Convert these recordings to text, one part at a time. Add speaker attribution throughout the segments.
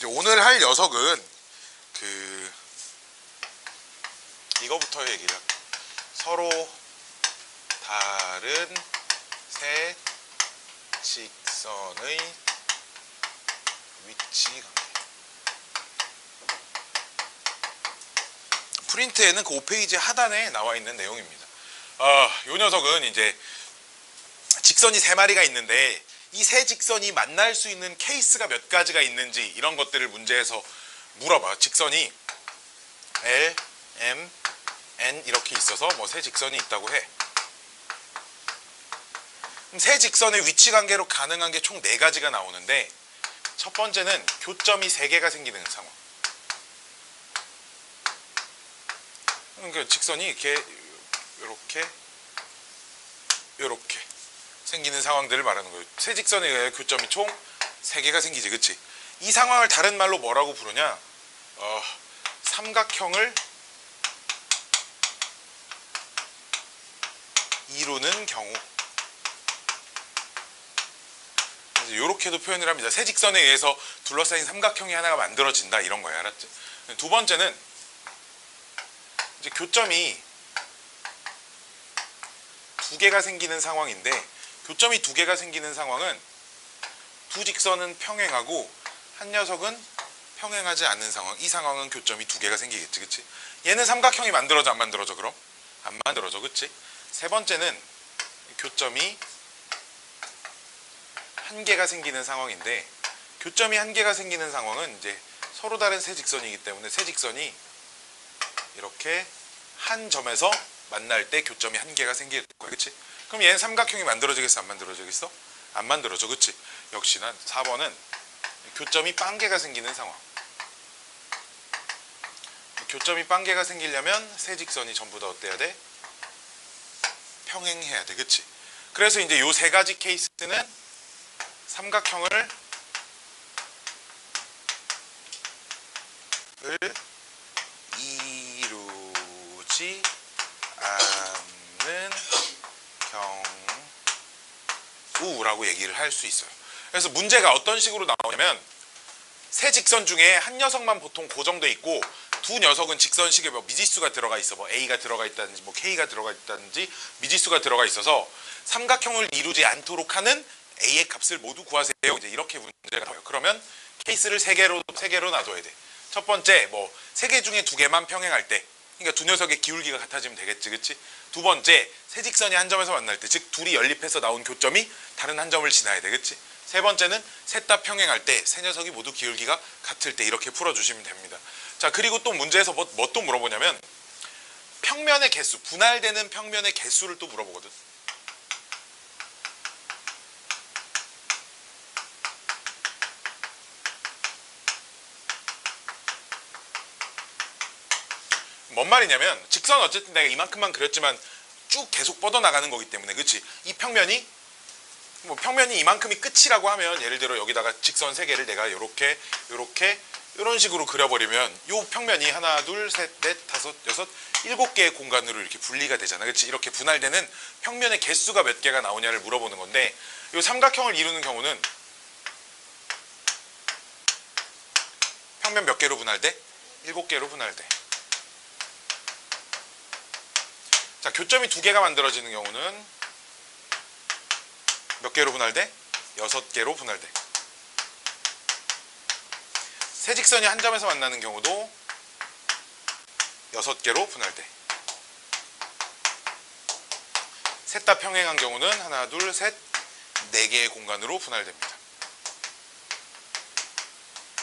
Speaker 1: 오늘 할 녀석은 이거부터 얘기를 할게요. 서로 다른 세 직선의 위치 관계. 프린트에는 그 5페이지 하단에 나와 있는 내용입니다. 이 녀석은 이제 직선이 세 마리가 있는데 이 세 직선이 만날 수 있는 케이스가 몇 가지가 있는지 이런 것들을 문제에서 물어봐. 직선이 L, M, N 이렇게 있어서 뭐 세 직선이 있다고 해. 그럼 세 직선의 위치 관계로 가능한 게 총 4가지가 나오는데 첫 번째는 교점이 3개가 생기는 상황. 그러니까 직선이 이렇게 생기는 상황들을 말하는 거예요. 세 직선에 의해 교점이 총 3개가 생기지, 그치? 이 상황을 다른 말로 뭐라고 부르냐? 삼각형을 이루는 경우. 이렇게도 표현을 합니다. 세 직선에 의해서 둘러싸인 삼각형이 하나가 만들어진다 이런 거예요. 알았지? 두 번째는 이제 교점이 2개가 생기는 상황인데 교점이 2개가 생기는 상황은 두 직선은 평행하고 한 녀석은 평행하지 않는 상황. 이 상황은 교점이 2개가 생기겠지, 그치? 얘는 삼각형이 만들어져 안 만들어져? 그럼? 안 만들어져, 그치? 세 번째는 교점이 1개가 생기는 상황인데 교점이 1개가 생기는 상황은 이제 서로 다른 세 직선이기 때문에 세 직선이 이렇게 한 점에서 만날 때 교점이 1개가 생길 거야, 그치? 그럼 얘는 삼각형이 만들어지겠어, 안 만들어지겠어? 안 만들어져, 그치? 역시나 4번은 교점이 빵개가 생기는 상황. 교점이 빵개가 생기려면 세 직선이 전부 다 어때야 돼? 평행해야 돼, 그치? 그래서 이제 요 3가지 케이스는 삼각형을 이루지 않는 경우라고 얘기를 할 수 있어요. 그래서 문제가 어떤 식으로 나오냐면 세 직선 중에 한 녀석만 보통 고정돼 있고 두 녀석은 직선식에 뭐 미지수가 들어가 있어. 뭐 A가 들어가 있다든지 뭐 K가 들어가 있다든지 미지수가 들어가 있어서 삼각형을 이루지 않도록 하는 A의 값을 모두 구하세요. 이제 이렇게 문제가 나와요. 그러면 케이스를 3개로 놔둬야 돼. 첫 번째, 뭐 3개 중에 2개만 평행할 때, 그러니까 두 녀석의 기울기가 같아지면 되겠지, 그치? 두 번째, 세 직선이 한 점에서 만날 때, 즉 둘이 연립해서 나온 교점이 다른 한 점을 지나야 돼, 그치? 세 번째는 셋 다 평행할 때, 세 녀석이 모두 기울기가 같을 때 이렇게 풀어주시면 됩니다. 자, 그리고 또 문제에서 뭐 또 물어보냐면 평면의 개수, 분할되는 평면의 개수를 또 물어보거든. 뭔 말이냐면 직선 어쨌든 내가 이만큼만 그렸지만 쭉 계속 뻗어나가는 거기 때문에, 그치? 이 평면이 뭐 평면이 이만큼이 끝이라고 하면 예를 들어 여기다가 직선 3개를 내가 요렇게 이런 식으로 그려버리면 요 평면이 하나 둘 셋 넷 다섯 여섯 7개의 공간으로 이렇게 분리가 되잖아, 그치? 이렇게 분할되는 평면의 개수가 몇 개가 나오냐를 물어보는 건데 요 삼각형을 이루는 경우는 평면 몇 개로 분할돼? 7개로 분할돼. 자, 교점이 2개가 만들어지는 경우는 몇 개로 분할돼? 6개로 분할돼. 세 직선이 한 점에서 만나는 경우도 6개로 분할돼. 셋 다 평행한 경우는 하나, 둘, 셋, 4개의 공간으로 분할됩니다.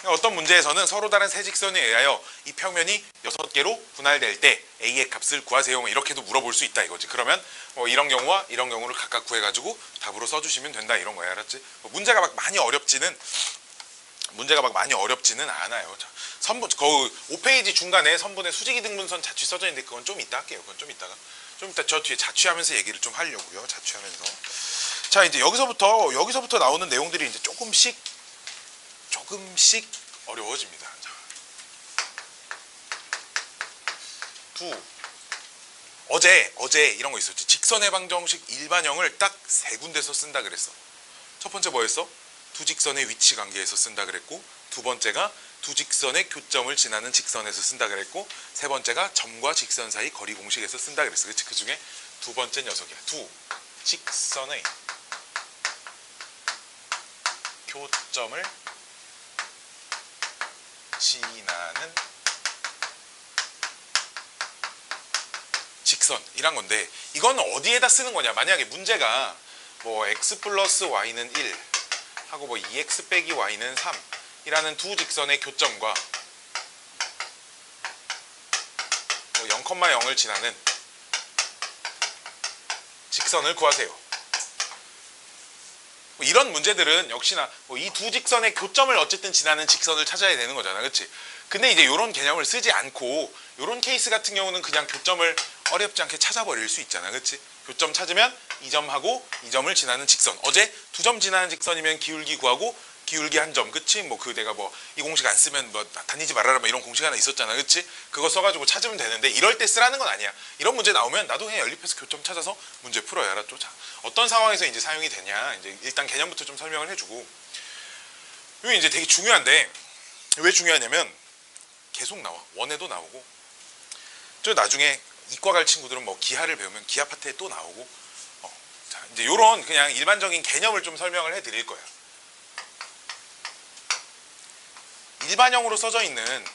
Speaker 1: 어떤 문제에서는 서로 다른 세 직선에 의하여 이 평면이 6개로 분할될 때 A의 값을 구하세요. 이렇게도 물어볼 수 있다 이거지. 그러면 뭐 이런 경우와 이런 경우를 각각 구해가지고 답으로 써주시면 된다 이런 거야. 알았지? 문제가 막 많이 어렵지는 않아요. 자, 선분, 그 5페이지 중간에 선분의 수직이 등분선 자취 써져 있는데 그건 좀 이따 할게요. 그건 좀 이따가. 좀 이따 저 뒤에 자취하면서 얘기를 좀 하려고요. 자취하면서. 자, 이제 여기서부터 나오는 내용들이 이제 조금씩 어려워집니다. 자. 어제 이런 거 있었지. 직선의 방정식 일반형을 딱 3군데서 쓴다 그랬어. 첫 번째 뭐였어? 두 직선의 위치 관계에서 쓴다 그랬고, 두 번째가 두 직선의 교점을 지나는 직선에서 쓴다 그랬고, 세 번째가 점과 직선 사이 거리 공식에서 쓴다 그랬어. 그치? 그 중에 두 번째 녀석이야. 두 직선의 교점을 지나는 직선이란 건데, 이건 어디에다 쓰는 거냐? 만약에 문제가 뭐 x 플러스 y는 1 하고 뭐 2x 빼기 y는 3 이라는 두 직선의 교점과 뭐 0,0을 지나는 직선을 구하세요. 뭐 이런 문제들은 역시나 뭐 이 두 직선의 교점을 어쨌든 지나는 직선을 찾아야 되는 거잖아, 그치? 근데 이제 이런 개념을 쓰지 않고 이런 케이스 같은 경우는 그냥 교점을 어렵지 않게 찾아버릴 수 있잖아, 그치? 교점 찾으면 이 점하고 이 점을 지나는 직선. 어제 두 점 지나는 직선이면 기울기 구하고 기울기 한 점, 그치? 뭐 그 내가 뭐 이 공식 안 쓰면 뭐 다니지 말아라 뭐 이런 공식 하나 있었잖아, 그치? 그거 써가지고 찾으면 되는데 이럴 때 쓰라는 건 아니야. 이런 문제 나오면 나도 그냥 연립해서 교점 찾아서 문제 풀어야 알았죠? 자, 어떤 상황에서 이제 사용이 되냐, 이제 일단 개념부터 좀 설명을 해주고, 이거 이제 되게 중요한데 왜 중요하냐면 계속 나와. 원에도 나오고, 저 나중에 이과 갈 친구들은 뭐 기하를 배우면 기하 파트에 또 나오고, 자 이제 요런 그냥 일반적인 개념을 좀 설명을 해드릴 거야. 일반형으로 써져 있는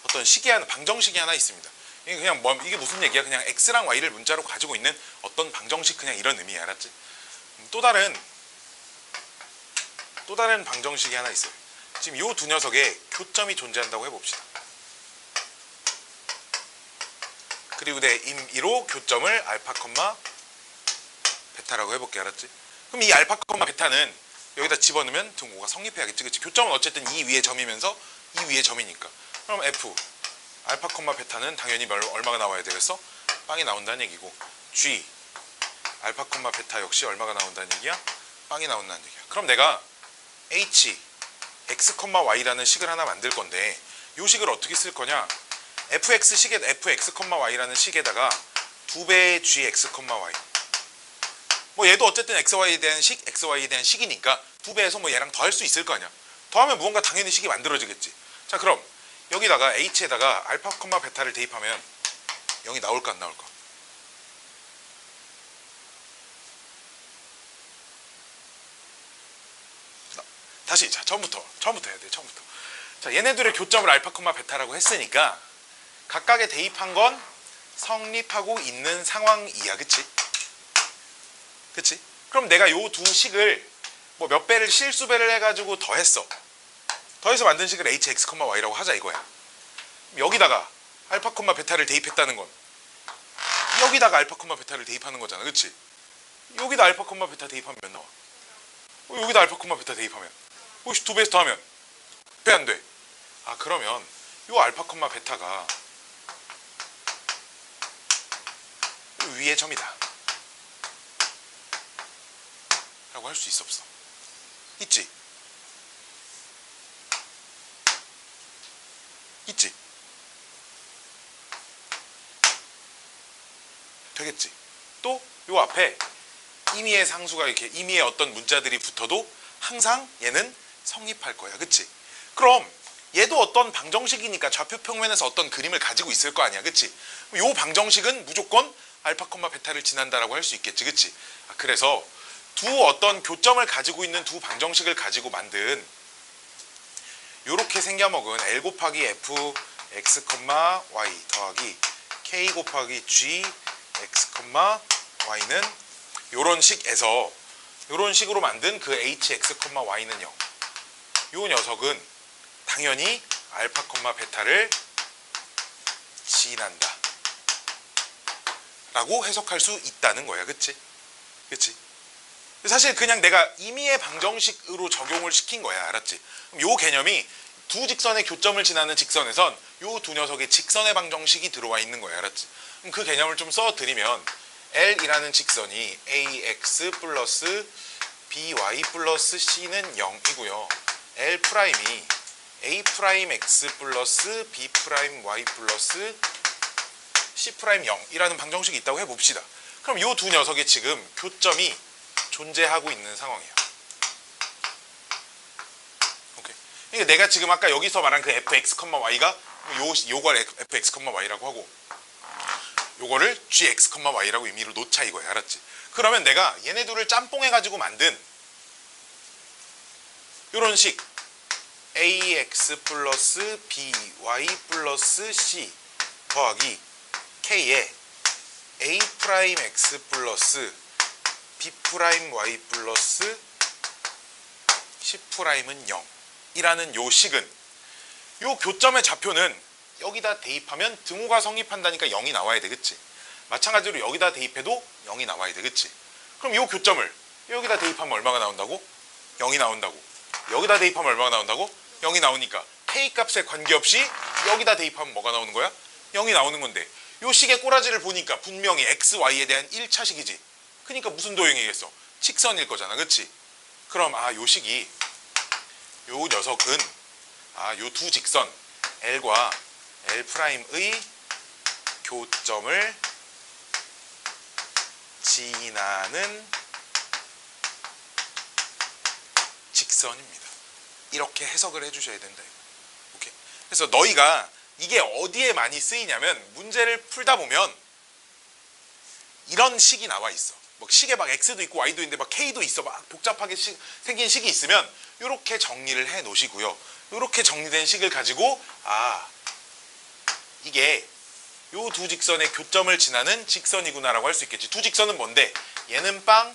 Speaker 1: 어떤 식이 하나, 방정식이 하나 있습니다. 이게 그냥 뭐 이게 무슨 얘기야? 그냥 x랑 y를 문자로 가지고 있는 어떤 방정식, 그냥 이런 의미야, 알았지? 또 다른 방정식이 하나 있어요. 지금 요 두 녀석에 교점이 존재한다고 해봅시다. 그리고 내 임의로 교점을 알파, 베타라고 해볼게, 알았지? 그럼 이 알파, 베타는 여기다 집어넣으면 등호가 성립해야겠지, 그치? 교점은 어쨌든 이 위에 점이면서 이 위에 점이니까. 그럼 f 알파, 베타는 당연히 얼마가 나와야 되겠어? 빵이 나온다는 얘기고, g 알파, 베타 역시 얼마가 나온다는 얘기야? 빵이 나온다는 얘기야. 그럼 내가 h x, y라는 식을 하나 만들 건데, 이 식을 어떻게 쓸 거냐? fx, y라는 식에다가 2배의 gx, y. 뭐 얘도 어쨌든 xy에 대한 식이니까 2배에서 뭐 얘랑 더할 수 있을 거 아니야. 더하면 무언가 당연히 식이 만들어지겠지. 자, 그럼 여기다가 h에다가 알파, 베타를 대입하면 0이 나올까 안 나올까? 다시, 자, 처음부터 해야 돼. 처음부터. 자, 얘네들의 교점을 알파, 베타라고 했으니까 각각에 대입한 건 성립하고 있는 상황이야, 그치? 그치? 그럼 내가 요 두 식을 뭐 몇 배를 실수배를 해가지고 더해서 만든 식을 hx, y라고 하자 이거야. 여기다가 알파, 베타를 대입했다는 건 여기다가 알파, 베타를 대입하는 거잖아, 그치? 여기다 알파, 베타 대입하면 몇 나와? 여기다 알파, 베타 대입하면 혹시 2배에서 더하면 배 안 돼. 아, 그러면 요 알파, 베타가 위의 점이다 라고 할 수 있어, 없어? 있지? 있지? 되겠지? 또 요 앞에 임의의 상수가 이렇게 임의의 어떤 문자들이 붙어도 항상 얘는 성립할 거야, 그치? 그럼 얘도 어떤 방정식이니까 좌표 평면에서 어떤 그림을 가지고 있을 거 아니야, 그치? 요 방정식은 무조건 알파, 베타를 지난다라고 할 수 있겠지, 그치? 그래서 두 어떤 교점을 가지고 있는 두 방정식을 가지고 만든 요렇게 생겨먹은 L 곱하기 F x, y 더하기 K 곱하기 G x, y는 요런 식에서 요런 식으로 만든 그 h, x, y는 0. 요 녀석은 당연히 알파, 베타를 지난다 라고 해석할 수 있다는 거야, 그치? 그치? 사실 그냥 내가 임의의 방정식으로 적용을 시킨 거야, 알았지? 요 개념이 두 직선의 교점을 지나는 직선에선 요 두 녀석의 직선의 방정식이 들어와 있는 거야, 알았지? 그럼 그 개념을 좀 써드리면 L이라는 직선이 AX 플러스 BY 플러스 C는 0이고요. L 프라임이 A 프라임 X 플러스 B 프라임 Y 플러스 C 프라임 0이라는 방정식이 있다고 해봅시다. 그럼 요 두 녀석의 지금 교점이 존재하고 있는 상황이에요. 오케이. 그러니까 내가 지금 아까 여기서 말한 그 fx, y가 요걸 fx, y라고 하고 요거를 gx, y라고 의미로 놓자 이거야. 알았지? 그러면 내가 얘네 둘을 짬뽕해 가지고 만든 요런 식 ax 플러스 by 플러스 c 더하기 k에 a 프라임 x 플러스 b 프라임 y 플러스 c 프라임은 0 이라는 요 식은 요 교점의 좌표는 여기다 대입하면 등호가 성립한다니까 0이 나와야 돼. 그치? 마찬가지로 여기다 대입해도 0이 나와야 돼. 그치? 그럼 요 교점을 여기다 대입하면 얼마가 나온다고? 0이 나온다고. 여기다 대입하면 얼마가 나온다고? 0이 나오니까 k 값에 관계없이 여기다 대입하면 뭐가 나오는 거야? 0이 나오는 건데 요 식의 꼬라지를 보니까 분명히 x, y에 대한 1차식이지. 그러니까 무슨 도형이겠어? 직선일 거잖아. 그치? 그럼 요 식이 요 녀석은 요 두 직선 L과 L'의 교점을 지나는 직선입니다. 이렇게 해석을 해주셔야 된다. 오케이? 그래서 너희가 이게 어디에 많이 쓰이냐면 문제를 풀다 보면 이런 식이 나와 있어. 뭐 식에 막 x도 있고 y도 있는데 막 k도 있어. 막 복잡하게 생긴 식이 있으면 이렇게 정리를 해 놓으시고요. 이렇게 정리된 식을 가지고 이게 요 두 직선의 교점을 지나는 직선이구나라고 할 수 있겠지. 두 직선은 뭔데? 얘는 빵,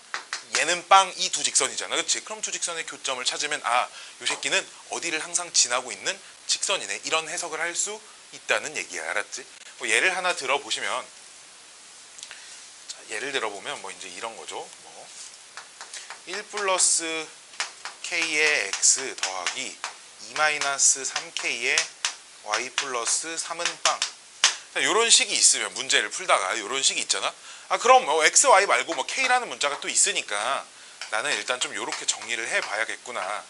Speaker 1: 얘는 빵, 이 두 직선이잖아. 그렇지? 그럼 두 직선의 교점을 찾으면 요 새끼는 어디를 항상 지나고 있는 직선이네. 이런 해석을 할 수 있다는 얘기야. 알았지? 뭐 예를 하나 들어보시면 예를 들어보면 뭐 이제 이런 거죠. 뭐 1 플러스 k의 x 더하기 2 마이너스 3k의 y 플러스 3은 빵. 이런 식이 있으면 문제를 풀다가 이런 식이 있잖아. 그럼 뭐 x, y 말고 뭐 k라는 문자가 또 있으니까 나는 일단 좀 이렇게 정리를 해봐야겠구나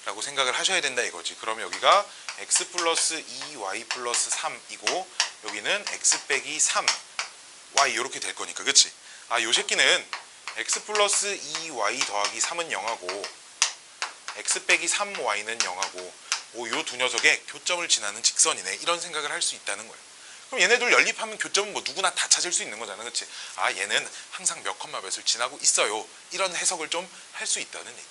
Speaker 1: 라고 생각을 하셔야 된다 이거지. 그러면 여기가 x 플러스 2y 플러스 3이고 여기는 x 빼기 3 y 이렇게 될 거니까. 그치? 요 새끼는 x 플러스 2y 더하기 3은 0하고 x 빼기 3y는 0하고 요 두 녀석의 교점을 지나는 직선이네. 이런 생각을 할 수 있다는 거예요. 그럼 얘네들 연립하면 교점은 뭐 누구나 다 찾을 수 있는 거잖아. 그치? 얘는 항상 몇 컴마 몇을 지나고 있어요. 이런 해석을 좀 할 수 있다는 얘기야.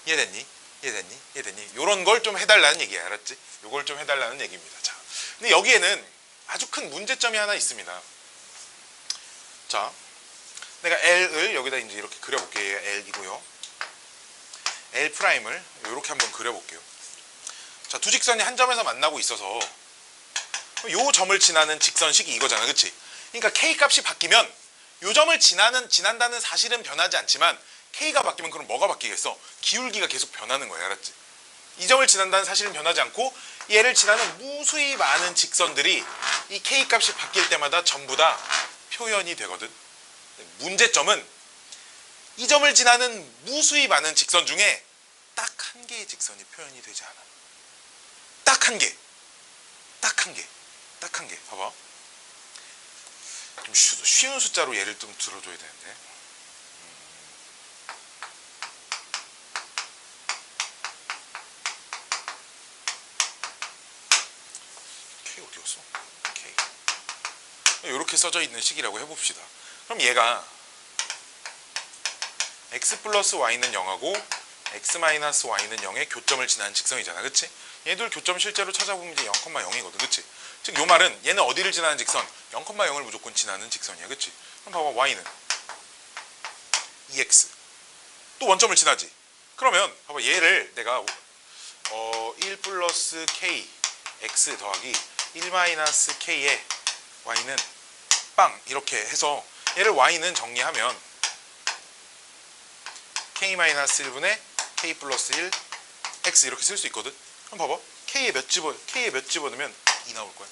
Speaker 1: 이해됐니? 이해됐니? 이해됐니? 요런 걸 좀 해달라는 얘기야. 알았지? 요걸 좀 해달라는 얘기입니다. 자, 근데 여기에는 아주 큰 문제점이 하나 있습니다. 자, 내가 L을 여기다 이제 이렇게 그려볼게요. L이고요. L 프라임을 이렇게 한번 그려볼게요. 자, 두 직선이 한 점에서 만나고 있어서 요 점을 지나는 직선식이 이거잖아. 그치? 그러니까 K 값이 바뀌면 요 점을 지난다는 사실은 변하지 않지만 K가 바뀌면 그럼 뭐가 바뀌겠어? 기울기가 계속 변하는 거야. 알았지? 이 점을 지난다는 사실은 변하지 않고 얘를 지나는 무수히 많은 직선들이 이 K 값이 바뀔 때마다 전부 다 표현이 되거든. 문제점은 이 점을 지나는 무수히 많은 직선 중에 딱 한 개의 직선이 표현이 되지 않아. 딱 한 개. 딱 한 개. 딱 한 개. 봐봐. 좀 쉬운 숫자로 예를 좀 들어줘야 되는데. K 어디 갔어? K. 이렇게 써져 있는 식이라고 해봅시다. 그럼 얘가 x 플러스 y는 0하고 x 마이너스 y는 0의 교점을 지나는 직선이잖아. 그치? 얘들 교점 실제로 찾아보면 이제 0,0이거든. 그치? 즉 요 말은 얘는 어디를 지나는 직선? 0,0을 무조건 지나는 직선이야. 그치? 그럼 봐봐. y는 2x 또 원점을 지나지. 그러면 봐봐. 얘를 내가 1 플러스 k x 더하기 1 마이너스 k의 y는 빵 이렇게 해서 얘를 y는 정리하면 k-1분의 k 플러스 1 x 이렇게 쓸 수 있거든. 그럼 봐봐. k에 몇 집어넣으면 2 나올 거야.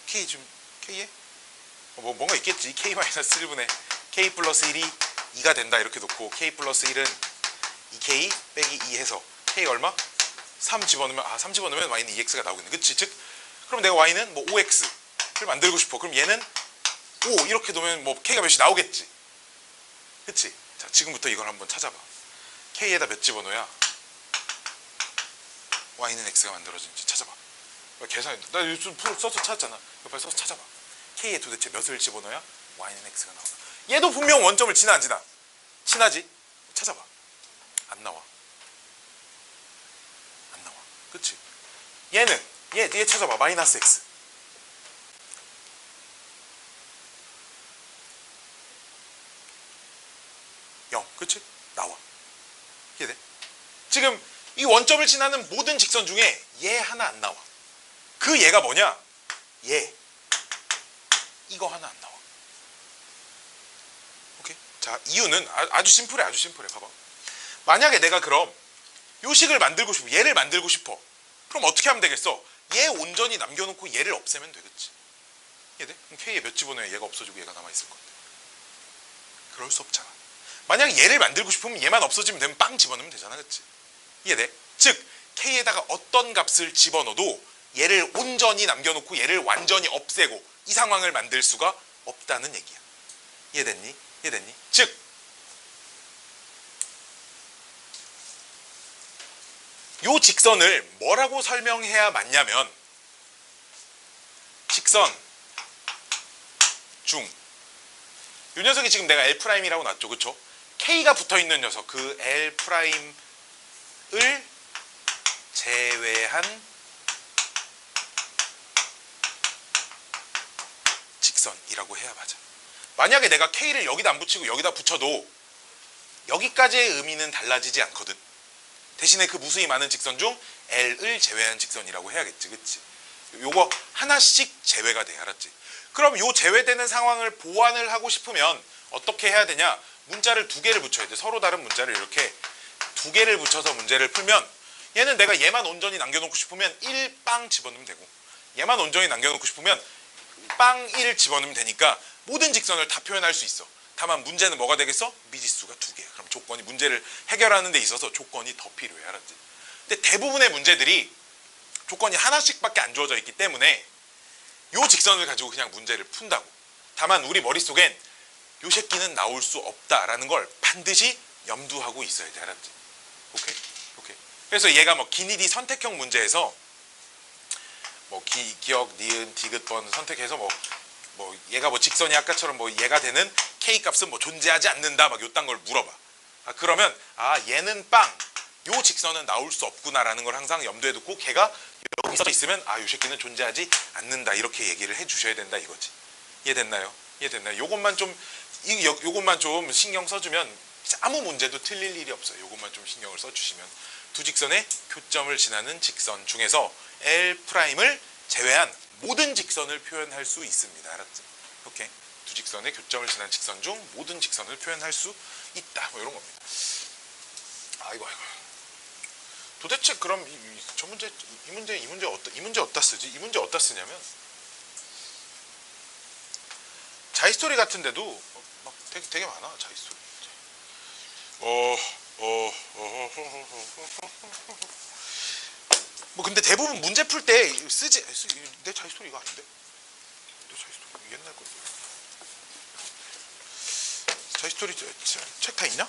Speaker 1: k 좀 k에 뭔가 있겠지. k-1분의 k 플러스 1이 2가 된다 이렇게 놓고 k 플러스 1은 2k 빼기 2 해서 k가 얼마? 3 집어넣으면 3 집어넣으면 y는 2x가 나오겠네. 그치? 즉 그럼 내가 y는 뭐 5x를 만들고 싶어. 그럼 얘는 5 이렇게 놓으면 뭐 k가 몇이 나오겠지. 그치? 자, 지금부터 이걸 한번 찾아봐. K에다 몇 집어넣어야 Y는 X가 만들어지는지 찾아봐. 계산, 나 요즘 프로 써서 찾았잖아. 빨리 써서 찾아봐. K에 도대체 몇을 집어넣어야 Y는 X가 나오나. 얘도 분명 원점을 지나 안 지나? 지나지? 찾아봐. 안 나와. 안 나와. 그치? 얘는 얘 찾아봐. 마이너스 X. 0. 그치? 나와. 이해돼? 지금 이 원점을 지나는 모든 직선 중에 얘 하나 안 나와. 그 얘가 뭐냐? 얘. 이거 하나 안 나와. 오케이? 자, 이유는 아주 심플해. 아주 심플해. 봐봐. 만약에 내가 그럼 요 식을 만들고 싶어. 얘를 만들고 싶어. 그럼 어떻게 하면 되겠어? 얘 온전히 남겨놓고 얘를 없애면 되겠지. 이해돼? 그럼 K에 몇 집어넣어야 얘가 없어지고 얘가 남아있을 건데. 그럴 수 없잖아. 만약에 얘를 만들고 싶으면 얘만 없어지면 되면 빵 집어넣으면 되잖아. 그치? 이해돼? 즉 K에다가 어떤 값을 집어넣어도 얘를 온전히 남겨놓고 얘를 완전히 없애고 이 상황을 만들 수가 없다는 얘기야. 이해됐니? 이해됐니? 즉 요 직선을 뭐라고 설명해야 맞냐면 직선 중 요 녀석이 지금 내가 L'이라고 놨죠. 그쵸? K가 붙어있는 녀석 그 L'을 제외한 직선이라고 해야 맞아. 만약에 내가 K를 여기다 안 붙이고 여기다 붙여도 여기까지의 의미는 달라지지 않거든. 대신에 그 무수히 많은 직선 중 L을 제외한 직선이라고 해야겠지. 그치? 요거 하나씩 제외가 돼. 알았지? 그럼 요 제외되는 상황을 보완을 하고 싶으면 어떻게 해야 되냐? 문자를 두 개를 붙여야 돼. 서로 다른 문자를 이렇게 두 개를 붙여서 문제를 풀면 얘는 내가 얘만 온전히 남겨놓고 싶으면 1빵 집어넣으면 되고 얘만 온전히 남겨놓고 싶으면 빵 1 집어넣으면 되니까 모든 직선을 다 표현할 수 있어. 다만 문제는 뭐가 되겠어? 미지수가 두 개야. 그럼 조건이 문제를 해결하는 데 있어서 조건이 더 필요해. 알았지? 근데 대부분의 문제들이 조건이 하나씩밖에 안 주어져 있기 때문에 요 직선을 가지고 그냥 문제를 푼다고. 다만 우리 머릿속엔 요 새끼는 나올 수 없다라는 걸 반드시 염두하고 있어야 돼. 알았지? 오케이? 오케이. 그래서 얘가 뭐 기니디 선택형 문제에서 뭐 기억, 니은, 디귿번 선택해서 뭐 얘가 뭐 직선이 아까처럼 뭐 얘가 되는 K 값은 뭐 존재하지 않는다 막 요딴 걸 물어봐. 그러면 얘는 빵, 요 직선은 나올 수 없구나라는 걸 항상 염두에 두고 걔가 여기 써 있으면 요 새끼는 존재하지 않는다 이렇게 얘기를 해주셔야 된다 이거지. 이해됐나요? 이해됐나요? 요것만 좀 신경 써주면 아무 문제도 틀릴 일이 없어요. 요것만 좀 신경을 써주시면 두 직선의 교점을 지나는 직선 중에서 L'을 제외한 모든 직선을 표현할 수 있습니다. 알았죠? 오케이. 두 직선의 교점을 지난 직선 중 모든 직선을 표현할 수 있다. 뭐 이런 겁니다. 아이고. 도대체 그럼 이 문제 어디다 쓰지? 이 문제 어디다 쓰냐면 자이스토리 같은데도 막 되게 많아. 자이스토리. 뭐 근데 대부분 문제 풀 때 쓰지. 내 자이스토리 이거 아닌데? 내 자이스토리 옛날 건데. 자이스토리 책 다 있냐?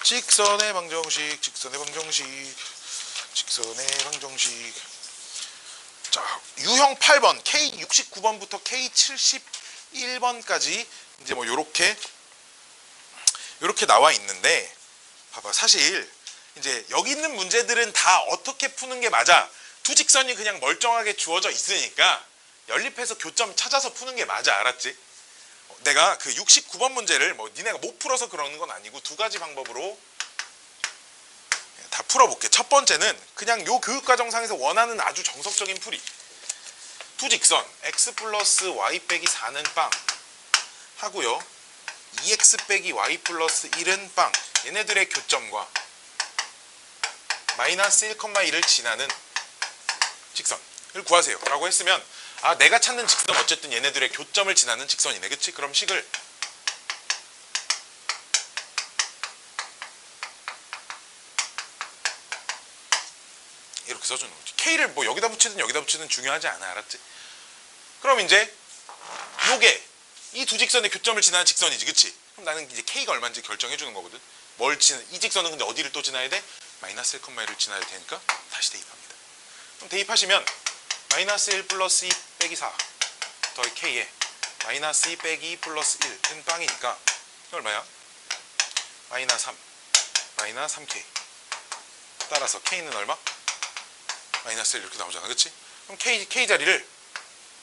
Speaker 1: 직선의 방정식. 자, 유형 8번, K69번부터 K71번까지 이제 뭐 요렇게 나와 있는데 봐봐. 사실 이제 여기 있는 문제들은 다 어떻게 푸는 게 맞아. 두 직선이 그냥 멀쩡하게 주어져 있으니까 연립해서 교점 찾아서 푸는 게 맞아. 알았지? 내가 그 69번 문제를 뭐 니네가 못 풀어서 그러는 건 아니고 두 가지 방법으로 다 풀어볼게. 첫 번째는 그냥 요 교육과정상에서 원하는 아주 정석적인 풀이. 두 직선 x 플러스 y 빼기 4는 빵 하고요. 2x 빼기 y 플러스 1은 빵. 얘네들의 교점과 마이너스 1,1을 지나는 직선을 구하세요 라고 했으면 내가 찾는 직선은 어쨌든 얘네들의 교점을 지나는 직선이네. 그치? 그럼 식을 이렇게 써주는 거지. K를 뭐 여기다 붙이든 중요하지 않아. 알았지? 그럼 이제 요게 이 두 직선의 교점을 지나는 직선이지. 그치? 그럼 나는 이제 K가 얼마인지 결정해 주는 거거든. 이 직선은 근데 어디를 또 지나야 돼? 마이너스 1,1을 지나야 되니까 다시 대입합니다. 그럼 대입하시면 마이너스 1 플러스 2 빼기 4 더하기 K에 마이너스 2 빼기 2 플러스 1은 빵이니까 얼마야? 마이너스 3 마이너스 3K. 따라서 K는 얼마? 마이너스 1 이렇게 나오잖아. 그치? 그럼 K 자리를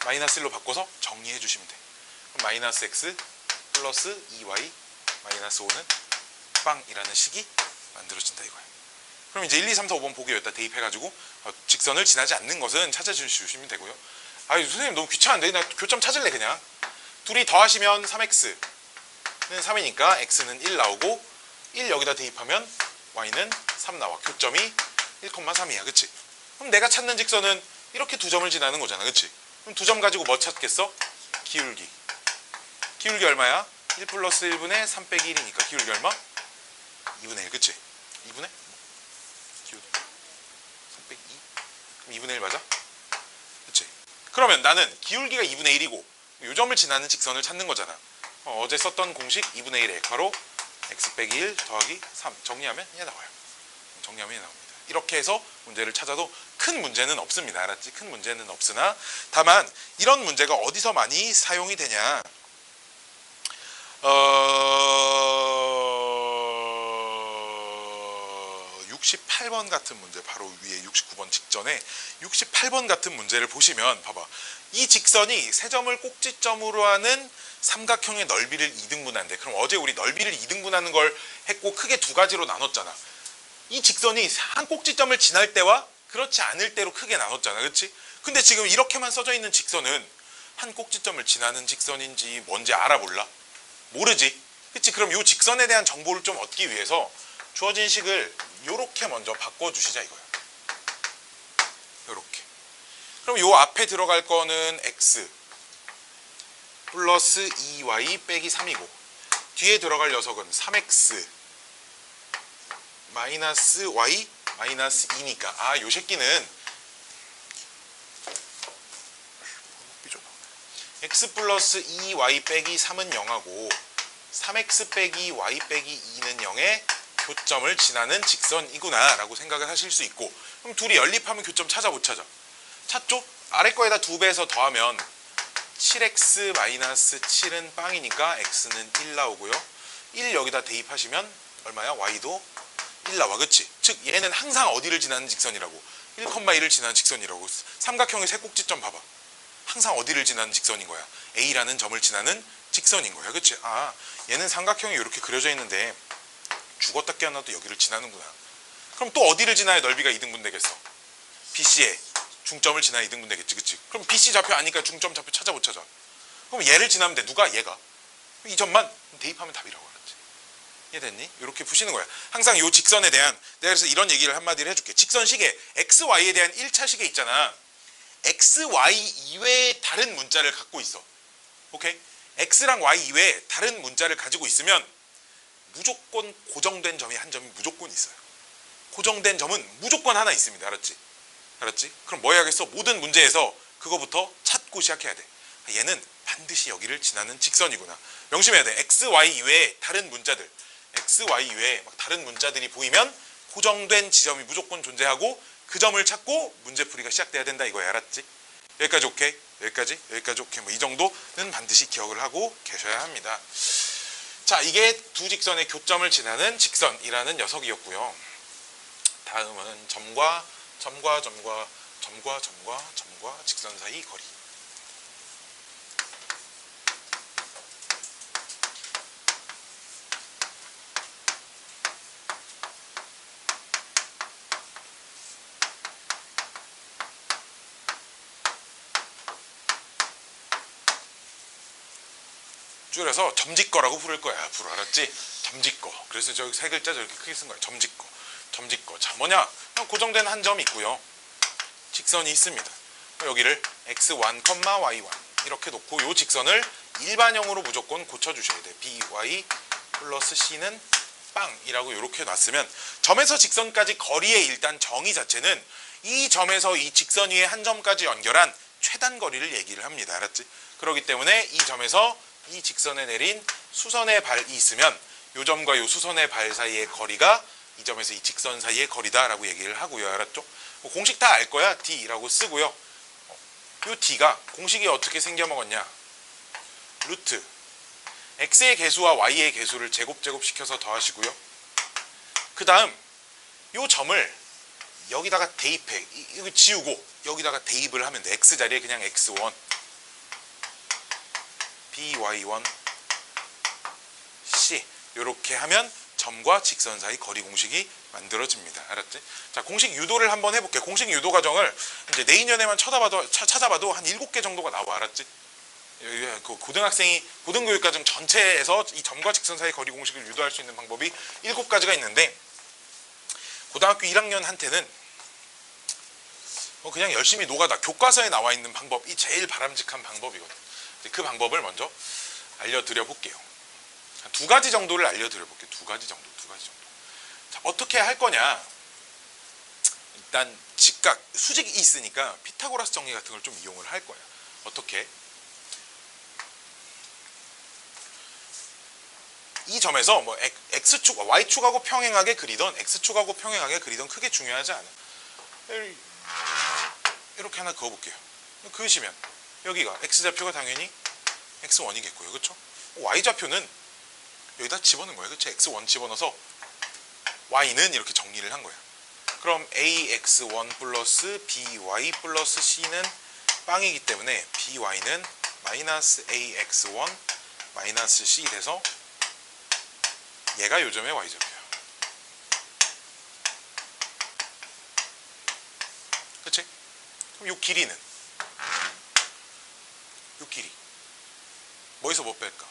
Speaker 1: 마이너스 1로 바꿔서 정리해 주시면 돼. 그럼 마이너스 X 플러스 2Y 마이너스 5는 빵이라는 식이 만들어진다 이거야. 그럼 이제 1, 2, 3, 4, 5번 보기 여기다 대입해가지고 직선을 지나지 않는 것은 찾아주시면 되고요. 아유 선생님 너무 귀찮은데 나 교점 찾을래 그냥. 둘이 더하시면 3X는 3이니까 X는 1 나오고 1 여기다 대입하면 Y는 3 나와. 교점이 1,3이야. 그치? 그럼 내가 찾는 직선은 이렇게 두 점을 지나는 거잖아. 그치? 그럼 두 점 가지고 뭐 찾겠어? 기울기. 기울기 얼마야? 1 플러스 1분의 3 빼기 1이니까 기울기 얼마? 2분의 1. 그치? 2분의? 기울기 3 빼기 2? 그럼 2분의 1 맞아? 그치? 그러면 나는 기울기가 2분의 1이고 요 점을 지나는 직선을 찾는 거잖아. 어제 썼던 공식 2분의 1에 가로 x 빼기 1 더하기 3 정리하면 얘 나와요. 정리하면 얘 나옵니다. 이렇게 해서 문제를 찾아도 큰 문제는 없습니다. 알았지? 큰 문제는 없으나 다만 이런 문제가 어디서 많이 사용이 되냐 68번 같은 문제 바로 위에 69번 직전에 68번 같은 문제를 보시면 봐봐. 이 직선이 세 점을 꼭지점으로 하는 삼각형의 넓이를 2등분한대. 그럼 어제 우리 넓이를 2등분하는 걸 했고 크게 두 가지로 나눴잖아. 이 직선이 한 꼭지점을 지날 때와 그렇지 않을 때로 크게 나눴잖아. 그렇지? 근데 지금 이렇게만 써져 있는 직선은 한 꼭지점을 지나는 직선인지 뭔지 알아볼라? 모르지? 그치? 그럼 이 직선에 대한 정보를 좀 얻기 위해서 주어진 식을 요렇게 먼저 바꿔주시자 이거야. 요렇게. 그럼 요 앞에 들어갈 거는 x 플러스 2y 빼기 3이고 뒤에 들어갈 녀석은 3x 마이너스 y 마이너스 2니까 요 새끼는 x 플러스 2y 빼기 3은 0하고 3x 빼기 y 빼기 2는 0에 교점을 지나는 직선이구나 라고 생각을 하실 수 있고 그럼 둘이 연립하면 교점 찾아 못 찾아? 찾죠? 아래 거에다 2배해서 더하면 7x 마이너스 7은 빵이니까 x는 1 나오고요 1 여기다 대입하시면 얼마야? y도 1 나와. 그치? 즉 얘는 항상 어디를 지나는 직선이라고 1,1을 지나는 직선이라고. 삼각형의 세 꼭지점 봐봐. 항상 어디를 지나는 직선인 거야? A라는 점을 지나는 직선인 거야. 그치? 얘는 삼각형이 이렇게 그려져 있는데 죽었다 깨어나도 여기를 지나는구나. 그럼 또 어디를 지나야 넓이가 2등분 되겠어? BC에 중점을 지나야 2등분 되겠지. 그치? 그럼 BC 좌표 아니까 중점 좌표 찾아 못 찾아? 그럼 얘를 지나면 돼. 누가? 얘가. 이 점만 대입하면 답이라고 알았지. 이해됐니? 이렇게 푸시는 거야. 항상 이 직선에 대한 내가 그래서 이런 얘기를 한마디를 해줄게. 직선식에 XY에 대한 1차식에 있잖아. XY 이외의 다른 문자를 갖고 있어. 오케이? X랑 Y 이외에 다른 문자를 가지고 있으면 무조건 고정된 점이 한 점이 무조건 있어요. 고정된 점은 무조건 하나 있습니다. 알았지? 알았지? 그럼 뭐 해야겠어? 모든 문제에서 그거부터 찾고 시작해야 돼. 얘는 반드시 여기를 지나는 직선이구나. 명심해야 돼. X, Y 이외에 다른 문자들 X, Y 이외에 막 다른 문자들이 보이면 고정된 지점이 무조건 존재하고 그 점을 찾고 문제풀이가 시작돼야 된다 이거야. 알았지? 여기까지 오케이? 여기까지 오케이. 뭐 이 정도는 반드시 기억을 하고 계셔야 합니다. 자, 이게 두 직선의 교점을 지나는 직선이라는 녀석이었고요. 다음은 점과 직선 사이 거리. 줄여서 점짓거라고 부를 거야. 앞으로 알았지? 점짓거. 그래서 저기 세 글자 저렇게 크게 쓴 거야. 점짓거. 자, 뭐냐? 그냥 고정된 한 점이 있고요. 직선이 있습니다. 여기를 x1, y1 이렇게 놓고 이 직선을 일반형으로 무조건 고쳐주셔야 돼. by 플러스 c는 빵이라고 이렇게 놨으면 점에서 직선까지 거리의 일단 정의 자체는 이 점에서 이 직선 위에 한 점까지 연결한 최단 거리를 얘기를 합니다. 알았지? 그렇기 때문에 이 점에서 이 직선에 내린 수선의 발이 있으면 요 점과 요 수선의 발 사이의 거리가 이 점에서 이 직선 사이의 거리다라고 얘기를 하고요. 알았죠? 뭐 공식 다 알 거야. D라고 쓰고요. 요 D가 공식이 어떻게 생겨먹었냐? 루트 X의 개수와 Y의 개수를 제곱시켜서 더하시고요. 그 다음 요 점을 여기다가 대입해. 이거 지우고 여기다가 대입을 하면 돼. X 자리에 그냥 X1 BY1 C 이렇게 하면 점과 직선 사이 거리 공식이 만들어집니다. 알았지? 자, 공식 유도를 한번 해볼게. 공식 유도 과정을 이제 내인연에만 찾아봐도 한 7개 정도가 나와. 알았지? 그 고등학생이 고등교육과정 전체에서 이 점과 직선 사이 거리 공식을 유도할 수 있는 방법이 7가지가 있는데 고등학교 1학년한테는 그냥 열심히 노가다 교과서에 나와 있는 방법이 제일 바람직한 방법이거든. 그 방법을 먼저 알려드려 볼게요. 2가지 정도를 알려드려 볼게요. 2가지 정도. 자, 어떻게 할 거냐? 일단 직각, 수직이 있으니까 피타고라스 정리 같은 걸 좀 이용을 할 거야. 어떻게? 이 점에서 뭐 X축, Y축하고 평행하게 그리던 X축하고 평행하게 그리던 크게 중요하지 않아. 이렇게 하나 그어볼게요. 그으시면 여기가 X좌표가 당연히 X1이겠고요. 그렇죠? Y좌표는 여기다 집어넣은 거예요. 그렇죠? X1 집어넣어서 Y는 이렇게 정리를 한 거야. 그럼 AX1 플러스 BY 플러스 C는 빵이기 때문에 BY는 마이너스 AX1 마이너스 C 돼서 얘가 요점의 Y좌표야. 그치? 그럼 요 길이는? 요 길이 뭐에서 뭐 뺄까?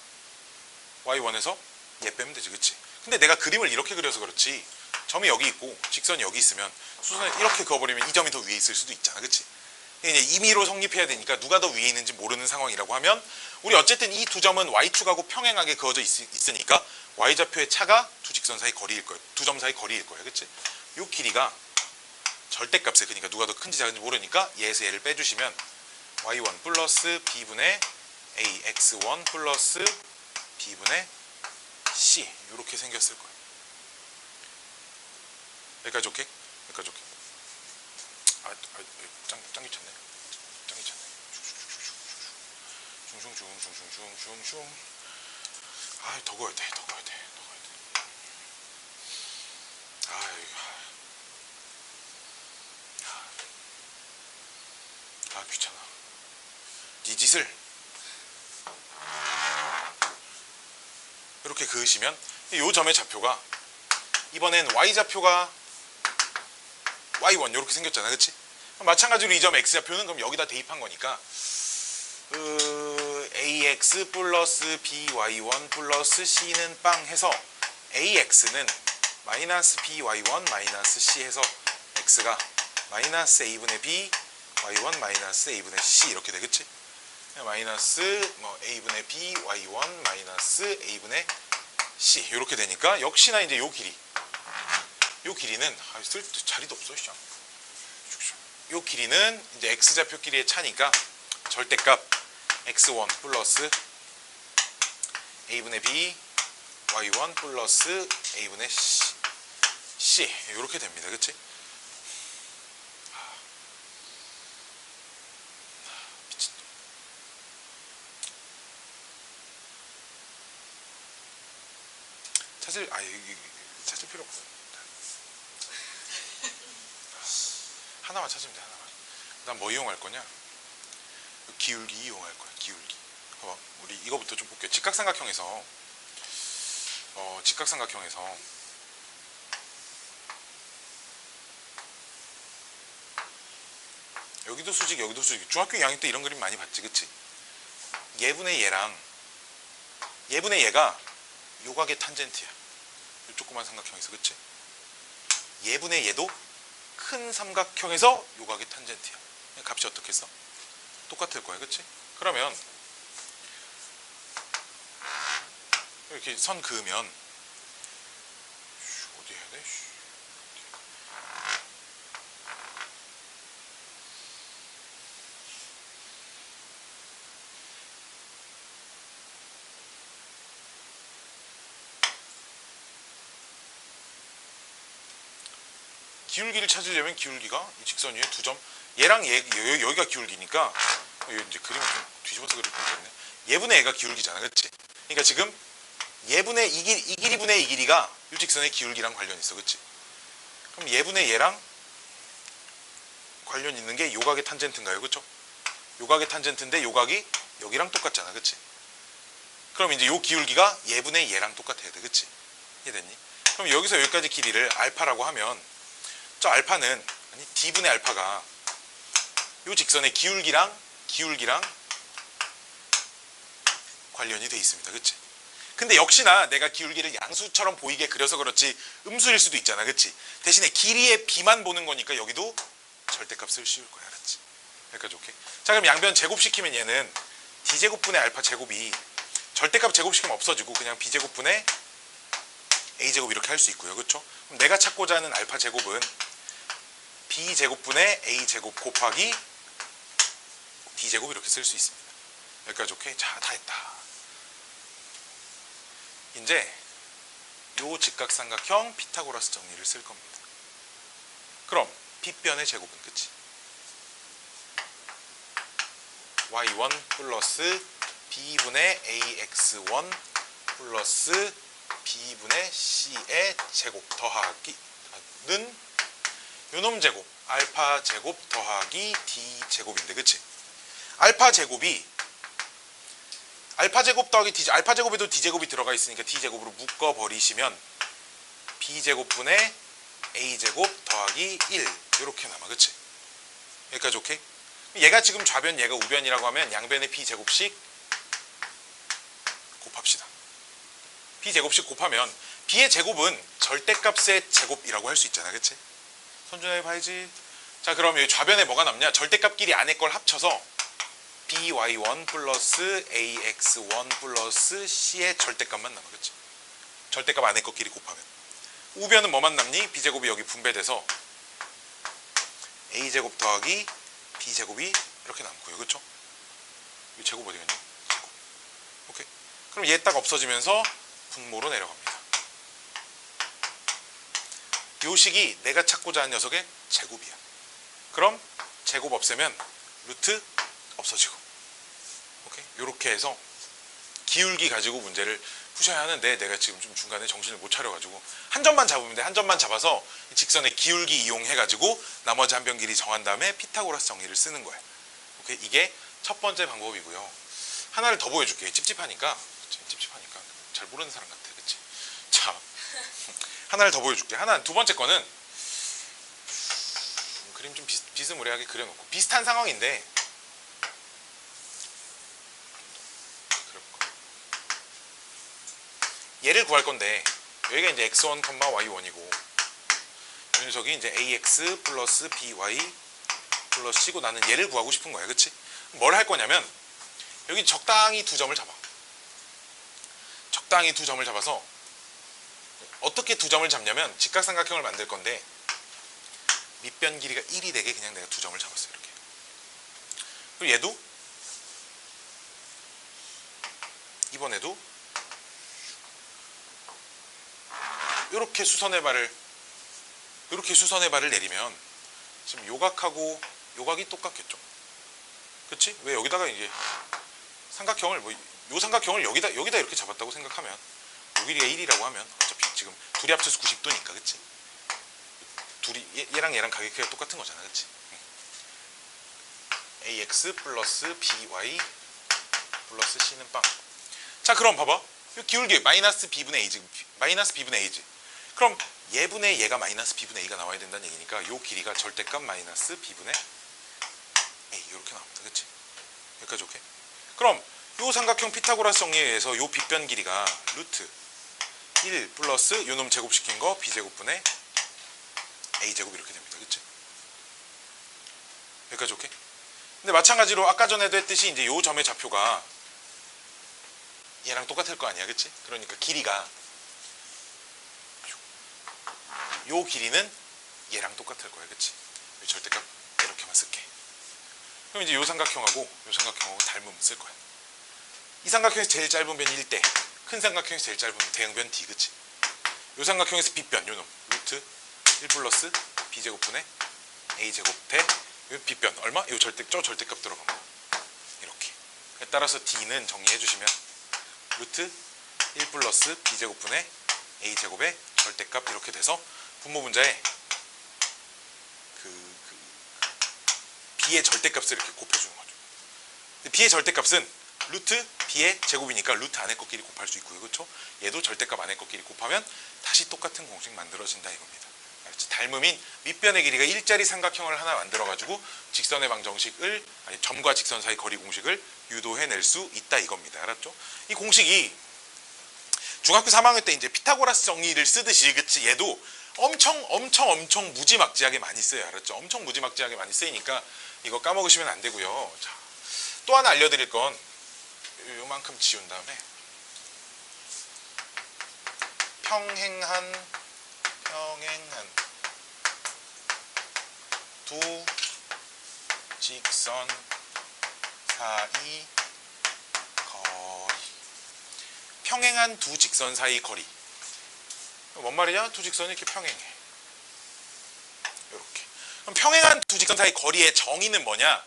Speaker 1: Y1에서 얘 빼면 되지. 그치? 근데 내가 그림을 이렇게 그려서 그렇지 점이 여기 있고 직선이 여기 있으면 수선을 이렇게 그어버리면 이 점이 더 위에 있을 수도 있잖아. 그치? 이제 임의로 성립해야 되니까 누가 더 위에 있는지 모르는 상황이라고 하면 우리 어쨌든 이 두 점은 Y축하고 평행하게 그어져 있으니까 Y좌표의 차가 두 직선 사이 거리일 거예요. 두 점 사이 거리일 거예요. 그치? 요 길이가 절대값에 그러니까 누가 더 큰지 작은지 모르니까 얘에서 얘를 빼주시면 Y1 플러스 B분의 AX1 플러스 B분의 C 이렇게 생겼을 거예요. 여기까지 오케이? 여기까지 오케이? 짱 귀찮네. 짱 귀찮네. 슝슝슝슝슝슝슝. 더 그어야 돼. 귀찮아. 이 짓을 이렇게 그으시면 이 점의 좌표가 이번엔 Y좌표가 Y1 이렇게 생겼잖아. 그치? 마찬가지로 이 점 X좌표는 그럼 여기다 대입한 거니까 AX 플러스 BY1 플러스 C는 빵 해서 AX는 마이너스 BY1 마이너스 C 해서 X가 마이너스 A분의 B Y1 마이너스 A분의 C 이렇게 돼. 그치? 마이너스 A분의 B Y1 마이너스 A분의 C 이렇게 되니까 역시나 이제 요 길이는 쓸 자리도 없어. 요 길이는 이제 X좌표 길이의 차니까 절대값 X1 플러스 A분의 B Y1 플러스 A분의 C 이렇게 됩니다. 그치? 찾을 필요 없어. 하나만 찾으면 돼. 하나만. 그다음 뭐 이용할 거냐? 기울기 이용할 거야. 기울기. 봐봐. 우리 이거부터 좀 볼게요. 직각삼각형에서 여기도 수직 여기도 수직. 중학교 2학년 때 이런 그림 많이 봤지. 그치? 얘분의 얘랑 얘분의 얘가 요각의 탄젠트야. 요 조그만 삼각형에서. 그치? 얘분의 얘도 큰 삼각형에서 요각의 탄젠트야. 값이 어떻게 써? 똑같을 거야. 그치? 그러면 이렇게 선 그으면 어디 해야 돼? 기울기를 찾으려면 기울기가 이 직선 위에 두 점, 얘랑 여기가 기울기니까 이제 그림을 좀 뒤집어서 그릴 거 있겠네. 얘분의 얘가 기울기잖아, 그렇지? 그러니까 지금 얘분의 이 길이분의 이 길이가 이 직선의 기울기랑 관련 있어, 그렇지? 그럼 얘분의 얘랑 관련 있는 게 요각의 탄젠트인가요, 그렇죠? 요각의 탄젠트인데 요각이 여기랑 똑같잖아, 그렇지? 그럼 이제 요 기울기가 얘분의 얘랑 똑같아야 돼, 그렇지? 이해됐니? 그럼 여기서 여기까지 길이를 알파라고 하면 저 알파는 아니 d분의 알파가 요 직선의 기울기랑 관련이 돼 있습니다, 그렇지? 근데 역시나 내가 기울기를 양수처럼 보이게 그려서 그렇지 음수일 수도 있잖아, 그렇지? 대신에 길이의 b만 보는 거니까 여기도 절대값을 씌울 거야, 알았지? 여기까지 오케이? 자, 그럼 양변 제곱시키면 얘는 d제곱분의 알파 제곱이 절대값 제곱시키면 없어지고 그냥 b제곱분의 a제곱 이렇게 할 수 있고요, 그렇죠? 그럼 내가 찾고자 하는 알파 제곱은 b제곱분의 a제곱 곱하기 d제곱 이렇게 쓸 수 있습니다. 여기까지 오케이? 자, 다 했다. 이제 요 직각삼각형 피타고라스 정리를 쓸 겁니다. 그럼 빗변의 제곱은 그치? y1 플러스 b분의 ax1 플러스 b분의 c의 제곱 더하기는 요놈 제곱 알파 제곱 더하기 d 제곱인데 그치? 알파 제곱이 알파 제곱 더하기 d 알파 제곱에도 d 제곱이 들어가 있으니까 d 제곱으로 묶어 버리시면 b 제곱분의 a 제곱 더하기 1 이렇게 남아, 그치? 여기까지 오케이? 얘가 지금 좌변 얘가 우변이라고 하면 양변의 b 제곱씩 곱합시다. b 제곱씩 곱하면 b의 제곱은 절대값의 제곱이라고 할 수 있잖아, 그치? 손준해 봐야지. 자, 그럼 여기 좌변에 뭐가 남냐? 절대값끼리 안에 걸 합쳐서 by1 플러스 ax1 플러스 c의 절대값만 남아, 그치? 절대값 안에 것끼리 곱하면 우변은 뭐만 남니? b제곱이 여기 분배돼서 a제곱 더하기 b제곱이 이렇게 남고요, 그쵸? 이 제곱 어디 갔니? 제곱. 오케이. 그럼 얘 딱 없어지면서 분모로 내려갑니다. 요 식이 내가 찾고자 하는 녀석의 제곱이야. 그럼 제곱 없애면 루트 없어지고. 오케이? 요렇게 해서 기울기 가지고 문제를 푸셔야 하는데 내가 지금 좀 중간에 정신을 못 차려가지고 한 점만 잡으면 돼. 한 점만 잡아서 직선의 기울기 이용해가지고 나머지 한 변 길이 정한 다음에 피타고라스 정리를 쓰는 거야. 오케이? 이게 첫 번째 방법이고요. 하나를 더 보여줄게요. 찝찝하니까 잘 모르는 사람 같아, 그치? 자, 하나를 더 보여줄게. 두 번째 거는 그림 좀 비스무리하게 그려놓고 비슷한 상황인데 얘를 구할 건데 여기가 이제 x1, y1이고 이 녀석이 이제 ax 플러스 by 플러스 c고 나는 얘를 구하고 싶은 거야, 그치? 뭘 할 거냐면 여기 적당히 두 점을 잡아. 적당히 두 점을 잡아서 어떻게 두 점을 잡냐면 직각삼각형을 만들 건데 밑변 길이가 1이 되게 그냥 내가 두 점을 잡았어요, 이렇게. 그리고 얘도 이번에도 이렇게 수선의 발을 내리면 지금 요각하고 요각이 똑같겠죠, 그치? 왜 여기다가 이제 삼각형을 요 삼각형을 여기다 이렇게 잡았다고 생각하면 요 길이가 1이라고 하면 어차피 지금 둘이 합쳐서 90도니까, 그치? 얘랑 가격이 똑같은 거잖아, 그치? ax 플러스 by 플러스 c는 빵. 자, 그럼 봐봐. 요 기울기 마이너스 b분의 a지. 그럼 얘분의 얘가 마이너스 b분의 a가 나와야 된다는 얘기니까 요 길이가 절대값 마이너스 b분의 a 이렇게 나옵니다, 그치? 여기까지 오케이? 그럼 요 삼각형 피타고라스 정리에 의해서 요 빗변 길이가 루트 1 플러스 요놈 제곱시킨 거 b제곱분의 a제곱 이렇게 됩니다, 그치? 여기까지 오케이? 근데 마찬가지로 아까 전에도 했듯이 이제 요 점의 좌표가 얘랑 똑같을 거 아니야, 그치? 그러니까 길이가 요 길이는 얘랑 똑같을 거야, 그치? 절대값 이렇게만 쓸게. 그럼 이제 요 삼각형하고 닮으면 쓸 거야. 이 삼각형에서 제일 짧은 변이 1대, 큰 삼각형에서 제일 짧은 대응변 D, 그치? 요 삼각형에서 빗변 요놈 루트 1 플러스 b제곱분의 a제곱 대 빗변 얼마? 이 절대값 들어간 거 이렇게. 따라서 d는 정리해 주시면 루트 1 플러스 b제곱분의 a제곱의 절대값 이렇게 돼서 분모 분자에 b의 절대값을 이렇게 곱해주는 거죠. b의 절대값은 루트 b의 제곱이니까 루트 안에 것끼리 곱할 수 있고요. 그렇죠? 얘도 절대값 안에 것끼리 곱하면 다시 똑같은 공식 만들어진다 이겁니다. 알았지? 닮음인 밑변의 길이가 일자리 삼각형을 하나 만들어가지고 직선의 방정식을 아니 점과 직선 사이 거리 공식을 유도해낼 수 있다 이겁니다. 알았죠? 이 공식이 중학교 3학년 때 이제 피타고라스 정리를 쓰듯이 그치? 얘도 엄청 무지막지하게 많이 써요. 알았죠? 엄청 무지막지하게 많이 쓰이니까 이거 까먹으시면 안 되고요. 자, 또 하나 알려드릴 건 요만큼 지운 다음에 평행한 두 직선 사이 거리. 평행한 두 직선 사이 거리. 뭔 말이냐? 두 직선이 이렇게 평행해. 이렇게. 그럼 평행한 두 직선 사이 거리의 정의는 뭐냐?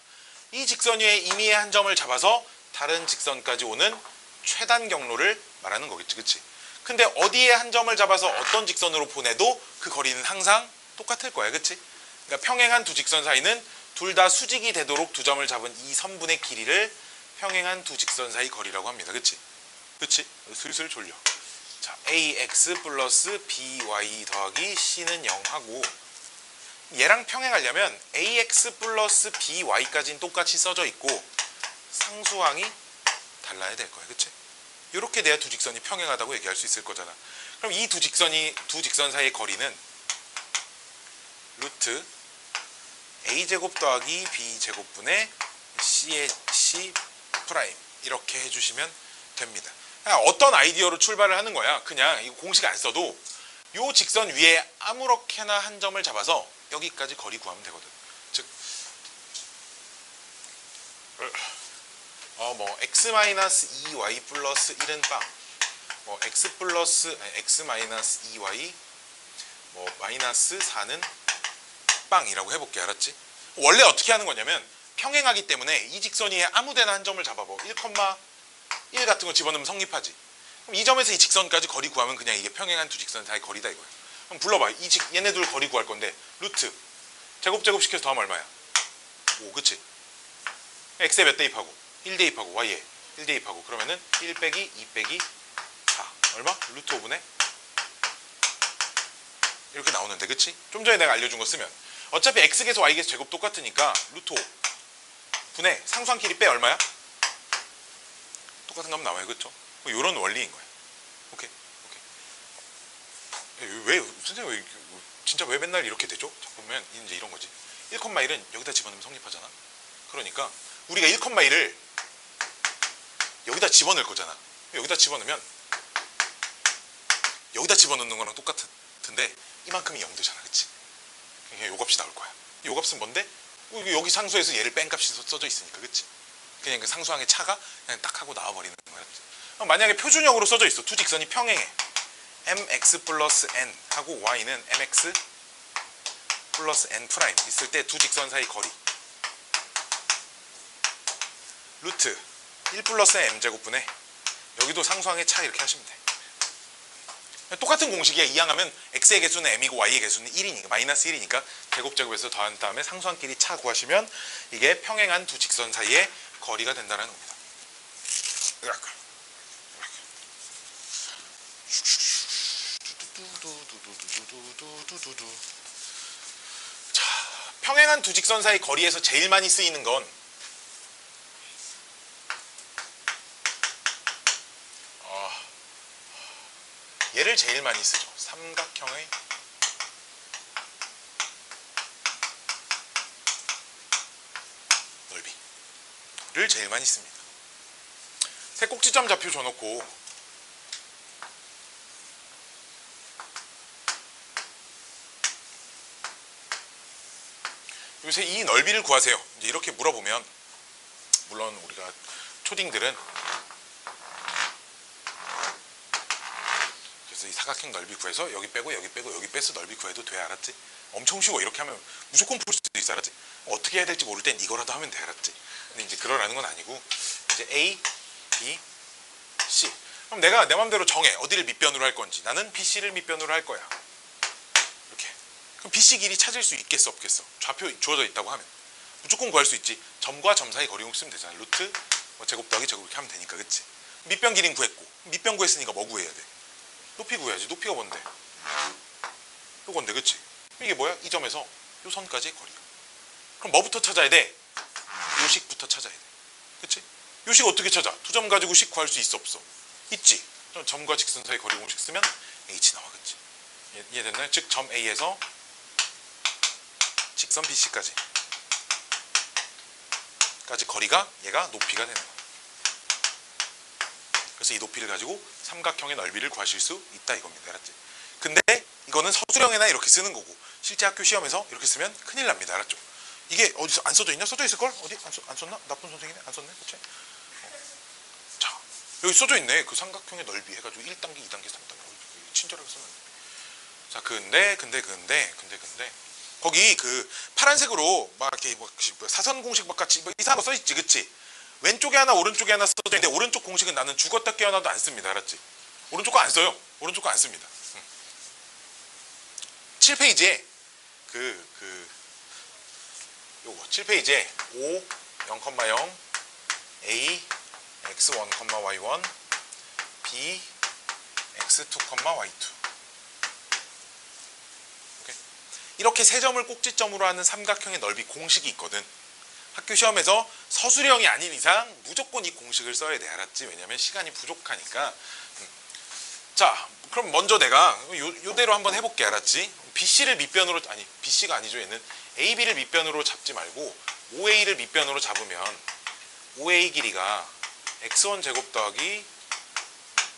Speaker 1: 이 직선 위에 임의의 한 점을 잡아서 다른 직선까지 오는 최단 경로를 말하는 거겠지, 그치? 근데 어디에 한 점을 잡아서 어떤 직선으로 보내도 그 거리는 항상 똑같을 거야, 그치? 그러니까 평행한 두 직선 사이는 둘 다 수직이 되도록 두 점을 잡은 이 선분의 길이를 평행한 두 직선 사이 거리라고 합니다, 그치? 그치? 슬슬 졸려. 자, ax 플러스 by 더하기 c는 0하고 얘랑 평행하려면 ax 플러스 by까지는 똑같이 써져 있고 상수항이 달라야 될 거야, 그치? 이렇게 돼야 두 직선이 평행하다고 얘기할 수 있을 거잖아. 그럼 이 두 직선 사이의 거리는 루트 a제곱 더하기 b제곱분의 c의 c 프라임 이렇게 해주시면 됩니다. 어떤 아이디어로 출발을 하는 거야? 그냥 이거 공식 안 써도 요 직선 위에 아무렇게나 한 점을 잡아서 여기까지 거리 구하면 되거든. 즉 x-2y 플러스 1은 빵, x-2y 마이너스 4는 빵이라고 해볼게. 알았지? 원래 어떻게 하는 거냐면 평행하기 때문에 이 직선 위에 아무데나 한 점을 잡아봐. 1,1 같은 거 집어넣으면 성립하지. 그럼 이 점에서 이 직선까지 거리 구하면 그냥 이게 평행한 두 직선 사이 거리다 이거야. 그럼 불러봐. 얘네들 거리 구할 건데 루트 제곱 시켜서 더하면 얼마야? 5, 그치? x에 몇 대입하고? 1 대입하고 y에 1 대입하고 그러면은 1 빼기 2 빼기 4 얼마? 루트 5분의 이렇게 나오는데, 그치? 좀 전에 내가 알려준 거 쓰면 어차피 x계수 y계수 제곱 똑같으니까 루트 5 분의 상수항 길이 빼 얼마야? 똑같은 거 하면 나와요, 그쵸? 이런 원리인 거야. 오케이. 왜 선생님 진짜 왜 맨날 이렇게 되죠? 자, 보면 이제 이런 거지. 1,1은 여기다 집어넣으면 성립하잖아. 그러니까 우리가 1,1을 여기다 집어넣을 거잖아. 여기다 집어넣으면 여기다 집어넣는 거랑 똑같은데 이만큼이 0되잖아, 그치? 그냥 요 값이 나올 거야. 요 값은 뭔데? 여기 상수에서 얘를 뺀 값이 써져 있으니까, 그치? 그냥 그 상수항의 차가 그냥 딱 하고 나와버리는 거야. 만약에 표준형으로 써져 있어. 두 직선이 평행해. mx 플러스 n 하고 y는 mx 플러스 n 프라임 있을 때 두 직선 사이 거리 루트 1 플러스 m제곱분의 여기도 상수항의 차 이렇게 하시면 돼. 똑같은 공식이야. 이항하면 x의 개수는 m이고 y의 개수는 1이니까 마이너스 1이니까 제곱해서 더한 다음에 상수항끼리 차 구하시면 이게 평행한 두 직선 사이의 거리가 된다는 겁니다. 자, 평행한 두 직선 사이 거리에서 제일 많이 쓰이는 건 얘를 제일 많이 쓰죠. 삼각형의 넓이를 제일 많이 씁니다. 세 꼭지점 좌표 줘놓고 요새 이 넓이를 구하세요. 이제 이렇게 물어보면 물론 우리가 초딩들은 그래서 이 사각형 넓이 구해서 여기 빼고 여기 빼고 여기 빼서 넓이 구해도 돼. 알았지? 엄청 쉬워. 이렇게 하면 무조건 풀 수도 있어. 알았지? 어떻게 해야 될지 모를 땐 이거라도 하면 돼. 알았지? 근데 이제 그러라는 건 아니고 이제 A, B, C. 그럼 내가 내 맘대로 정해. 어디를 밑변으로 할 건지. 나는 BC를 밑변으로 할 거야. 이렇게. 그럼 BC 길이 찾을 수 있겠어 없겠어? 좌표 주어져 있다고 하면 무조건 구할 수 있지. 점과 점 사이 거리공 쓰면 되잖아. 루트 뭐 제곱 더하기 제곱 이렇게 하면 되니까. 그치? 밑변 길이는 구했고 밑변 구했으니까 뭐 구해야 돼? 높이 구해야지. 높이가 뭔데? 요건데. 그치? 이게 뭐야? 이 점에서 요 선까지의 거리야. 그럼 뭐부터 찾아야 돼? 요식부터 찾아야 돼. 그치? 요식 어떻게 찾아? 두 점 가지고 식 구할 수 있어 없어? 있지. 그럼 점과 직선 사이 거리 공식 쓰면 H 나와. 그치? 이해됐나요? 즉 점 A에서 직선 BC까지 거리가 얘가 높이가 되는 거야. 그래서 이 높이를 가지고 삼각형의 넓이를 구하실 수 있다 이겁니다. 알았지? 근데 이거는 서술형에나 이렇게 쓰는 거고 실제 학교 시험에서 이렇게 쓰면 큰일 납니다. 알았죠? 이게 어디서 안 써져 있냐? 써져 있을걸? 어디? 안 썼나? 나쁜 선생이네? 안 썼네? 그치? 자, 여기 써져 있네. 그 삼각형의 넓이 해가지고 1단계, 2단계, 3단계 친절하게 써놨네. 자, 근데 거기 그 파란색으로 막 이렇게 뭐 사선 공식 막 같이 이상한 거 써있지, 그치? 왼쪽에 하나 오른쪽에 하나 써져 있는데 오른쪽 공식은 나는 죽었다 깨어나도 안 씁니다. 알았지? 오른쪽 거 안 써요. 오른쪽 거 안 씁니다. 7페이지에 요거 7페이지에 5, 0,0 A, x1, y1 B, x2, y2 오케이? 이렇게 세 점을 꼭지점으로 하는 삼각형의 넓이 공식이 있거든. 학교 시험에서 서술형이 아닌 이상 무조건 이 공식을 써야 돼. 알았지? 왜냐면 시간이 부족하니까. 자, 그럼 먼저 내가 요대로 한번 해볼게. 알았지? BC를 밑변으로, 아니 BC가 아니죠. 얘는 AB를 밑변으로 잡지 말고 OA를 밑변으로 잡으면 OA 길이가 x1 제곱 더하기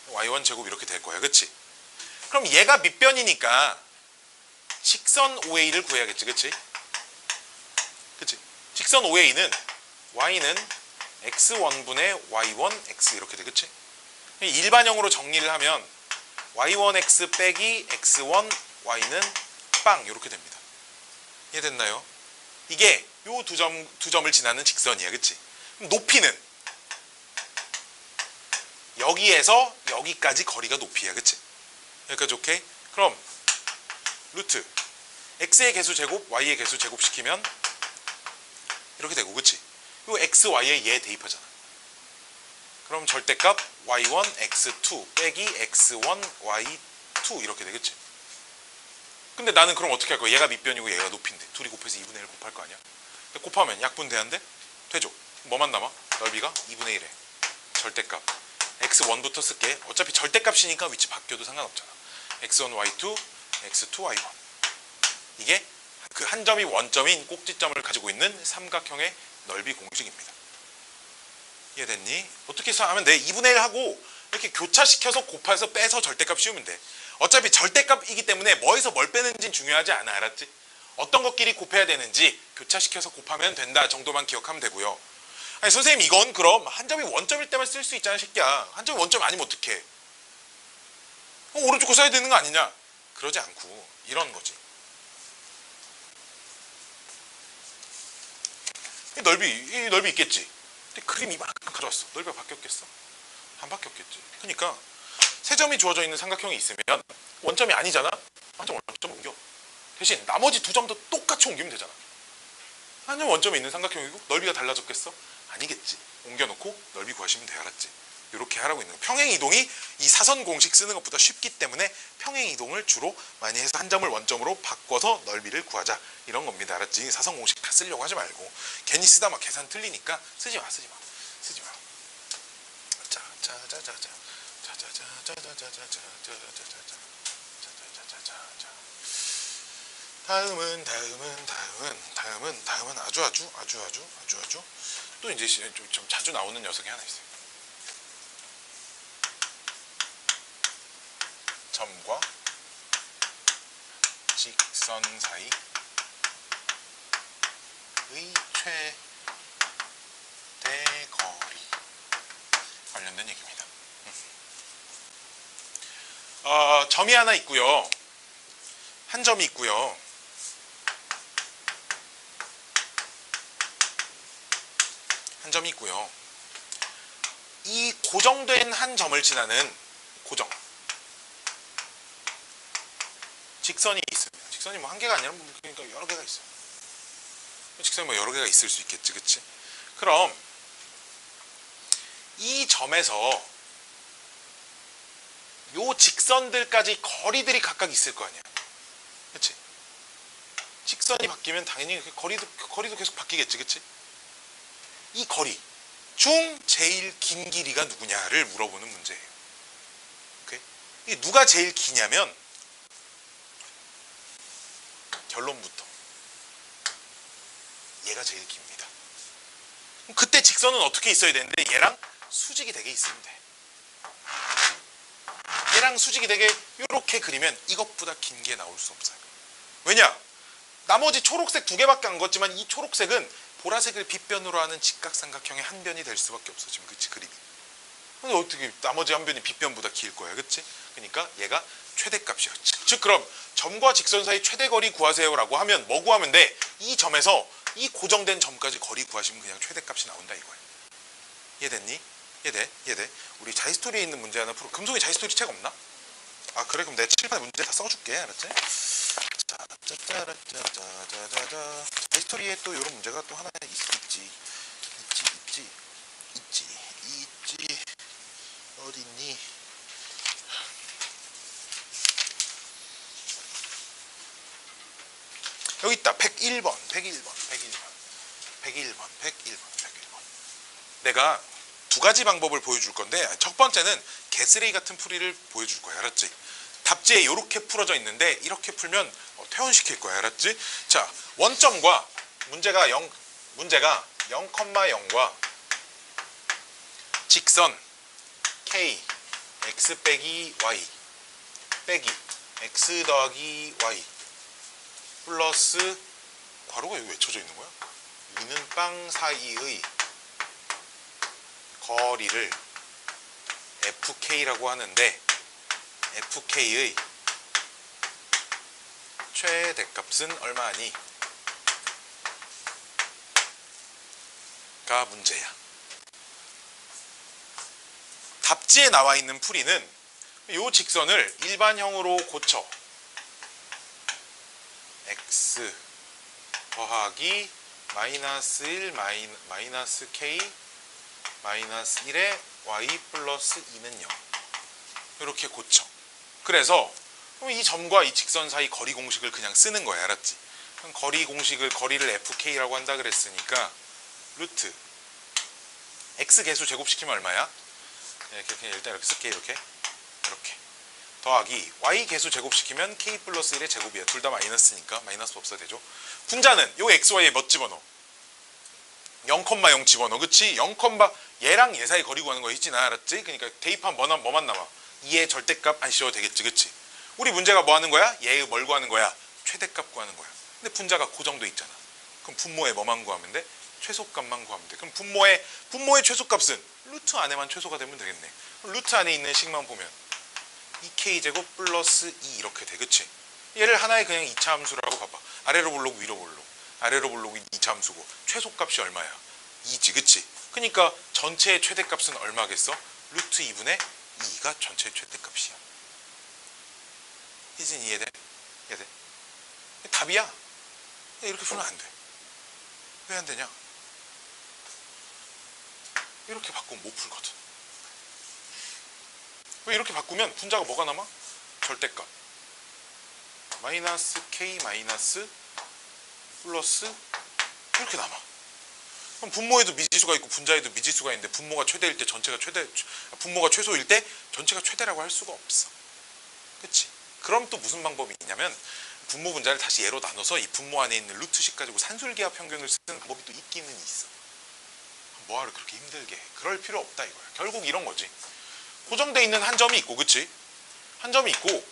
Speaker 1: y1 제곱 이렇게 될 거야. 그치? 그럼 얘가 밑변이니까 직선 OA를 구해야겠지. 그치? 그치? 직선 OA는 y는 x1분의 y1 x 이렇게 돼. 그치? 일반형으로 정리를 하면 y1x 빼기 x1 y는 빵 이렇게 됩니다. 이해됐나요? 이게 요 두 점을 지나는 직선이야. 그치? 그럼 높이는 여기에서 여기까지 거리가 높이야. 그치? 여기까지 오케이? 그럼 루트 x의 개수 제곱 y의 개수 제곱 시키면 이렇게 되고. 그치? 요 x, y에 얘 대입하잖아. 그럼 절대값 y1 x2 빼기 x1 y2 이렇게 되겠지. 근데 나는 그럼 어떻게 할 거야? 얘가 밑변이고 얘가 높이인데 둘이 곱해서 2분의 1 곱할 거 아니야? 곱하면 약분돼야한데? 되죠? 뭐만 남아? 넓이가 2분의 1에 절대값 x1부터 쓸게. 어차피 절대값이니까 위치 바뀌어도 상관없잖아. x1 y2 x2 y1 이게 그 한 점이 원점인 꼭지점을 가지고 있는 삼각형의 넓이 공식입니다. 이해됐니? 어떻게 해서 하면 돼? 2분의 1 하고 이렇게 교차시켜서 곱해서 빼서 절대값 씌우면 돼. 어차피 절대값이기 때문에 뭐에서 뭘 빼는지는 중요하지 않아. 알았지? 어떤 것끼리 곱해야 되는지 교차시켜서 곱하면 된다 정도만 기억하면 되고요. 아니 선생님 이건 그럼 한 점이 원점일 때만 쓸 수 있잖아. 새끼야. 한 점이 원점 아니면 어떡해? 오른쪽 거 써야 되는 거 아니냐? 그러지 않고 이런 거지. 이 넓이 있겠지. 근데 그림이 이만큼 가져왔어. 넓이가 바뀌었겠어? 안 바뀌었겠지. 그러니까 세 점이 주어져 있는 삼각형이 있으면 원점이 아니잖아. 한 점 원점 옮겨. 대신 나머지 두 점도 똑같이 옮기면 되잖아. 한 점 원점에 있는 삼각형이고 넓이가 달라졌겠어? 아니겠지. 옮겨놓고 넓이 구하시면 돼. 알았지? 이렇게 하라고 있는 거. 평행이동이 이 사선 공식 쓰는 것보다 쉽기 때문에 평행이동을 주로 많이 해서 한 점을 원점으로 바꿔서 넓이를 구하자 이런 겁니다. 알았지? 사선 공식 다 쓰려고 하지 말고 괜히 쓰다 막 계산 틀리니까 쓰지 마. 다음은 아주 또 이제 좀 자주 나오는 녀석이 하나 있어요. 점과 직선 사이의 최대거리 관련된 얘기입니다. 점이 하나 있고요. 한 점이 있고요. 한 점이 있고요. 이 고정된 한 점을 지나는 고정 직선이 있습니다. 직선이 뭐 한 개가 아니라 그러니까 여러 개가 있어요. 직선이 뭐 여러 개가 있을 수 있겠지, 그치? 그럼 이 점에서 요 직선들까지 거리들이 각각 있을 거 아니야, 그치? 직선이 바뀌면 당연히 거리도 계속 바뀌겠지, 그치? 이 거리 중 제일 긴 길이가 누구냐를 물어보는 문제예요. 오케이? 이게 누가 제일 기냐면 결론부터 얘가 제일 깁니다. 그때 직선은 어떻게 있어야 되는데 얘랑 수직이 되게 있으면 돼. 얘랑 수직이 되게 이렇게 그리면 이것보다 긴 게 나올 수 없어요. 왜냐? 나머지 초록색 두 개밖에 안 걷지만 이 초록색은 보라색을 빗변으로 하는 직각삼각형의 한 변이 될 수밖에 없어. 지금 그치, 그림이. 근데 어떻게 나머지 한 변이 빗변보다 길 거야, 그치? 그러니까 얘가 최대값이야. 즉 그럼 점과 직선 사이 최대거리 구하세요라고 하면 뭐 구하면 돼? 이 점에서 이 고정된 점까지 거리 구하시면 그냥 최대값이 나온다 이거야. 이해됐니? 이해돼? 이해돼? 우리 자이스토리에 있는 문제 하나 풀어. 금송이 자이스토리 책 없나? 아 그래? 그럼 내가 칠판에 문제 다 써줄게. 알았지? 짜짜짜라짜짜자자자. 자이스토리에 또 이런 문제가 또 하나 있지. 어디 있니? 여기 있다. 101번. 내가 두 가지 방법을 보여줄 건데 첫 번째는 개쓰레기 같은 풀이를 보여줄 거야. 알았지? 답지에 이렇게 풀어져 있는데 이렇게 풀면 퇴원시킬 거야. 알았지? 자, 원점과 문제가 0,0과 직선 k x 빼기 y 빼기 x 더하기 y 플러스 괄호가 여기 왜 쳐져 있는 거야? 위는 빵 사이의 거리를 fk라고 하는데 fk의 최대값은 얼마니? 가 문제야. 답지에 나와 있는 풀이는 이 직선을 일반형으로 고쳐 x 더하기 마이너스 1 마이너스 k 마이너스 1에 y 플러스 2는 0 이렇게 고쳐. 그래서 이 점과 이 직선 사이 거리 공식을 그냥 쓰는 거야. 알았지? 거리를 fk라고 한다 그랬으니까 루트 x 개수 제곱시키면 얼마야? 그냥 일단 이렇게 쓸게. 이렇게 더하기 y 개수 제곱시키면 k 플러스 1의 제곱이야. 둘 다 마이너스니까 마이너스 없어야 되죠. 분자는 요 xy에 몇 집어넣어? 0,0 집어넣어. 그치? 0, 얘랑 얘 사이 거리 구하는 거 있지 나. 알았지? 그러니까 대입하면 뭐만 남아? 2의 절대값 안 씌워도 되겠지. 그치? 우리 문제가 뭐 하는 거야? 얘의 뭘 구하는 거야? 최대값 구하는 거야. 근데 분자가 고정돼 있잖아. 그럼 분모에 뭐만 구하면 돼? 최소값만 구하면 돼. 그럼 분모의 최소값은 루트 안에만 최소가 되면 되겠네. 루트 안에 있는 식만 보면 2k제곱 플러스 2 이렇게 돼. 그치? 얘를 하나의 그냥 2차 함수라고 봐봐. 아래로 볼록 위로 볼록. 아래로 볼록이 2차 함수고 최소값이 얼마야? 2지. 그치? 그러니까 전체의 최대값은 얼마겠어? 루트 2분의 2가 전체의 최대값이야. 희진 이해돼? 이해돼? 답이야. 이렇게 풀면 안 돼. 왜 안 되냐? 이렇게 바꾸면 못 풀거든. 왜 이렇게 바꾸면 분자가 뭐가 남아? 절대값 마이너스 k 마이너스 플러스 이렇게 남아. 그럼 분모에도 미지수가 있고 분자에도 미지수가 있는데 분모가 최대일 때 분모가 최소일 때 전체가 최대라고 할 수가 없어. 그치? 그럼 또 무슨 방법이 있냐면 분모 분자를 다시 얘로 나눠서 이 분모 안에 있는 루트식 가지고 산술기하 평균을 쓰는 방법이 또 있기는 있어. 뭐하러 그렇게 힘들게 해. 그럴 필요 없다 이거야. 결국 이런 거지. 고정돼 있는 한 점이 있고, 그치? 한 점이 있고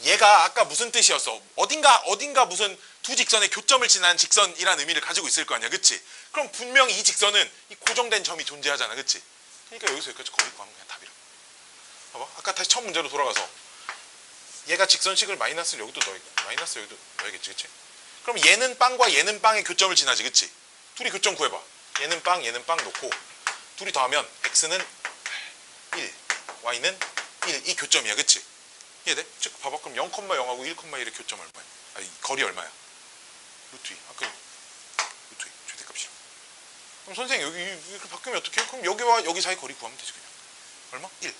Speaker 1: 얘가 아까 무슨 뜻이었어? 어딘가 무슨 두 직선의 교점을 지난 직선이라는 의미를 가지고 있을 거 아니야, 그치? 그럼 분명히 이 직선은 이 고정된 점이 존재하잖아, 그치? 그러니까 여기서 여기까지 거리 구하면 그냥 답이라고. 봐봐, 아까 다시 처음 문제로 돌아가서 얘가 직선식을 마이너스를 여기도 넣어야겠지, 그치? 그럼 얘는 빵과 얘는 빵의 교점을 지나지, 그치? 둘이 교점 구해봐. 얘는 빵 얘는 빵 놓고 둘이 더하면 x는 1 y는 1 이 교점이야 그치? 이해돼? 즉 봐봐 그럼 0,0하고 1,1의 교점 얼마야? 아니 거리 얼마야? 루트 2 아까 루트 2 최대값이라 그럼 선생님 여기 이렇게 바뀌면 어떡해? 그럼 여기와 여기 사이 거리 구하면 되지 그냥 얼마? 1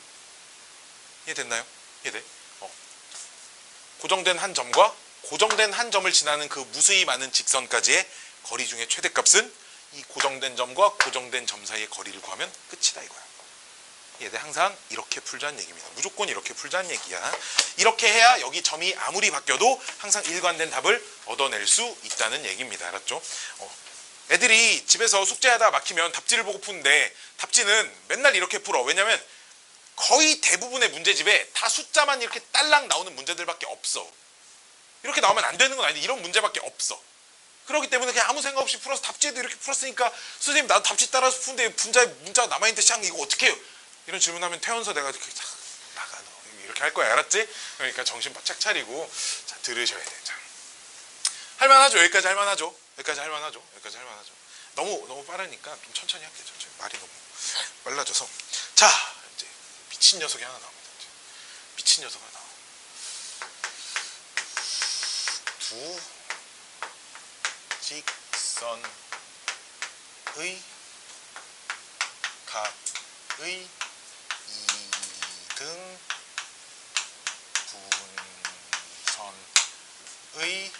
Speaker 1: 이해됐나요? 이해돼? 고정된 한 점과 고정된 한 점을 지나는 그 무수히 많은 직선까지의 거리 중에 최대값은 이 고정된 점과 고정된 점 사이의 거리를 구하면 끝이다 이거야. 얘들 항상 이렇게 풀자는 얘기입니다. 무조건 이렇게 풀자는 얘기야. 이렇게 해야 여기 점이 아무리 바뀌어도 항상 일관된 답을 얻어낼 수 있다는 얘기입니다. 알았죠? 애들이 집에서 숙제하다 막히면 답지를 보고 푸는데 답지는 맨날 이렇게 풀어. 왜냐면 거의 대부분의 문제집에 다 숫자만 이렇게 딸랑 나오는 문제들밖에 없어. 이렇게 나오면 안 되는 건 아닌데 이런 문제밖에 없어. 그렇기 때문에 그냥 아무 생각 없이 풀어서 답지에도 이렇게 풀었으니까 선생님 나도 답지 따라서 푸는데 문자가 남아있는데 샹 이거 어떻게 해요? 이런 질문하면 태원서 내가 이렇게 나가 너 이렇게 할 거야 알았지? 그러니까 정신 바짝 차리고 자 들으셔야 돼. 자 할만하죠? 여기까지 할만하죠? 여기까지 할만하죠? 여기까지 할만하죠? 너무 빠르니까 좀 천천히 할게요. 천천히 말이 너무 빨라져서 자 이제 미친 녀석이 하나 나옵니다. 이제. 미친 녀석 하나 나와. 두 직선의 각의 이등분선의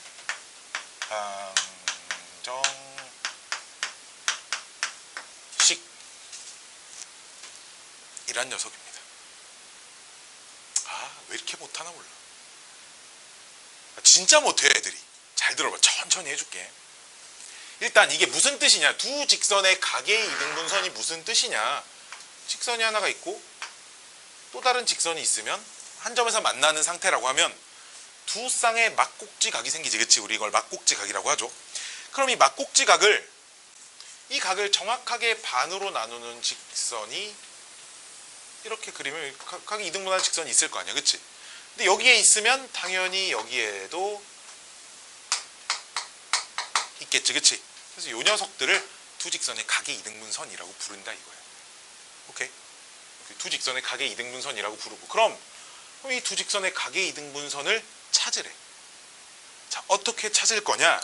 Speaker 1: 방정식이란 녀석입니다. 왜 이렇게 못하나 몰라. 진짜 못해 애들이. 잘 들어봐. 천천히 해줄게. 일단 이게 무슨 뜻이냐. 두 직선의 각의 이등분선이 무슨 뜻이냐. 직선이 하나가 있고 또 다른 직선이 있으면 한 점에서 만나는 상태라고 하면 두 쌍의 막꼭지 각이 생기지. 그치? 우리 이걸 막꼭지 각이라고 하죠. 그럼 이 막꼭지 각을 이 각을 정확하게 반으로 나누는 직선이 이렇게 그리면 각이 이등분하는 직선이 있을 거 아니야. 그치? 근데 여기에 있으면 당연히 여기에도 있겠지. 그치? 그래서 이 녀석들을 두 직선의 각의 이등분선이라고 부른다 이거야. 오케이? 두 직선의 각의 이등분선이라고 부르고 그럼 이 두 직선의 각의 이등분선을 찾으래. 자, 어떻게 찾을 거냐?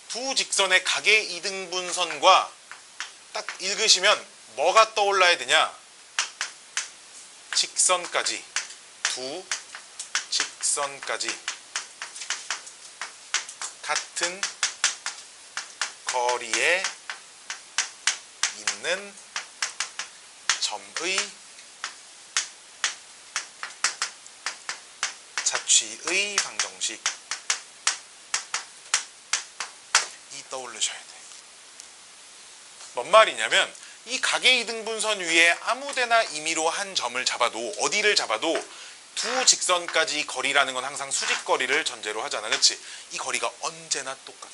Speaker 1: 두 직선의 각의 이등분선과 딱 읽으시면 뭐가 떠올라야 되냐? 직선까지 두 직선까지 같은 거리에 있는 점의 자취의 방정식 이 떠올리셔야 돼. 뭔 말이냐면 이 각의 이등분선 위에 아무데나 임의로 한 점을 잡아도 어디를 잡아도 두 직선까지 거리라는 건 항상 수직거리를 전제로 하잖아. 그치? 이 거리가 언제나 똑같아.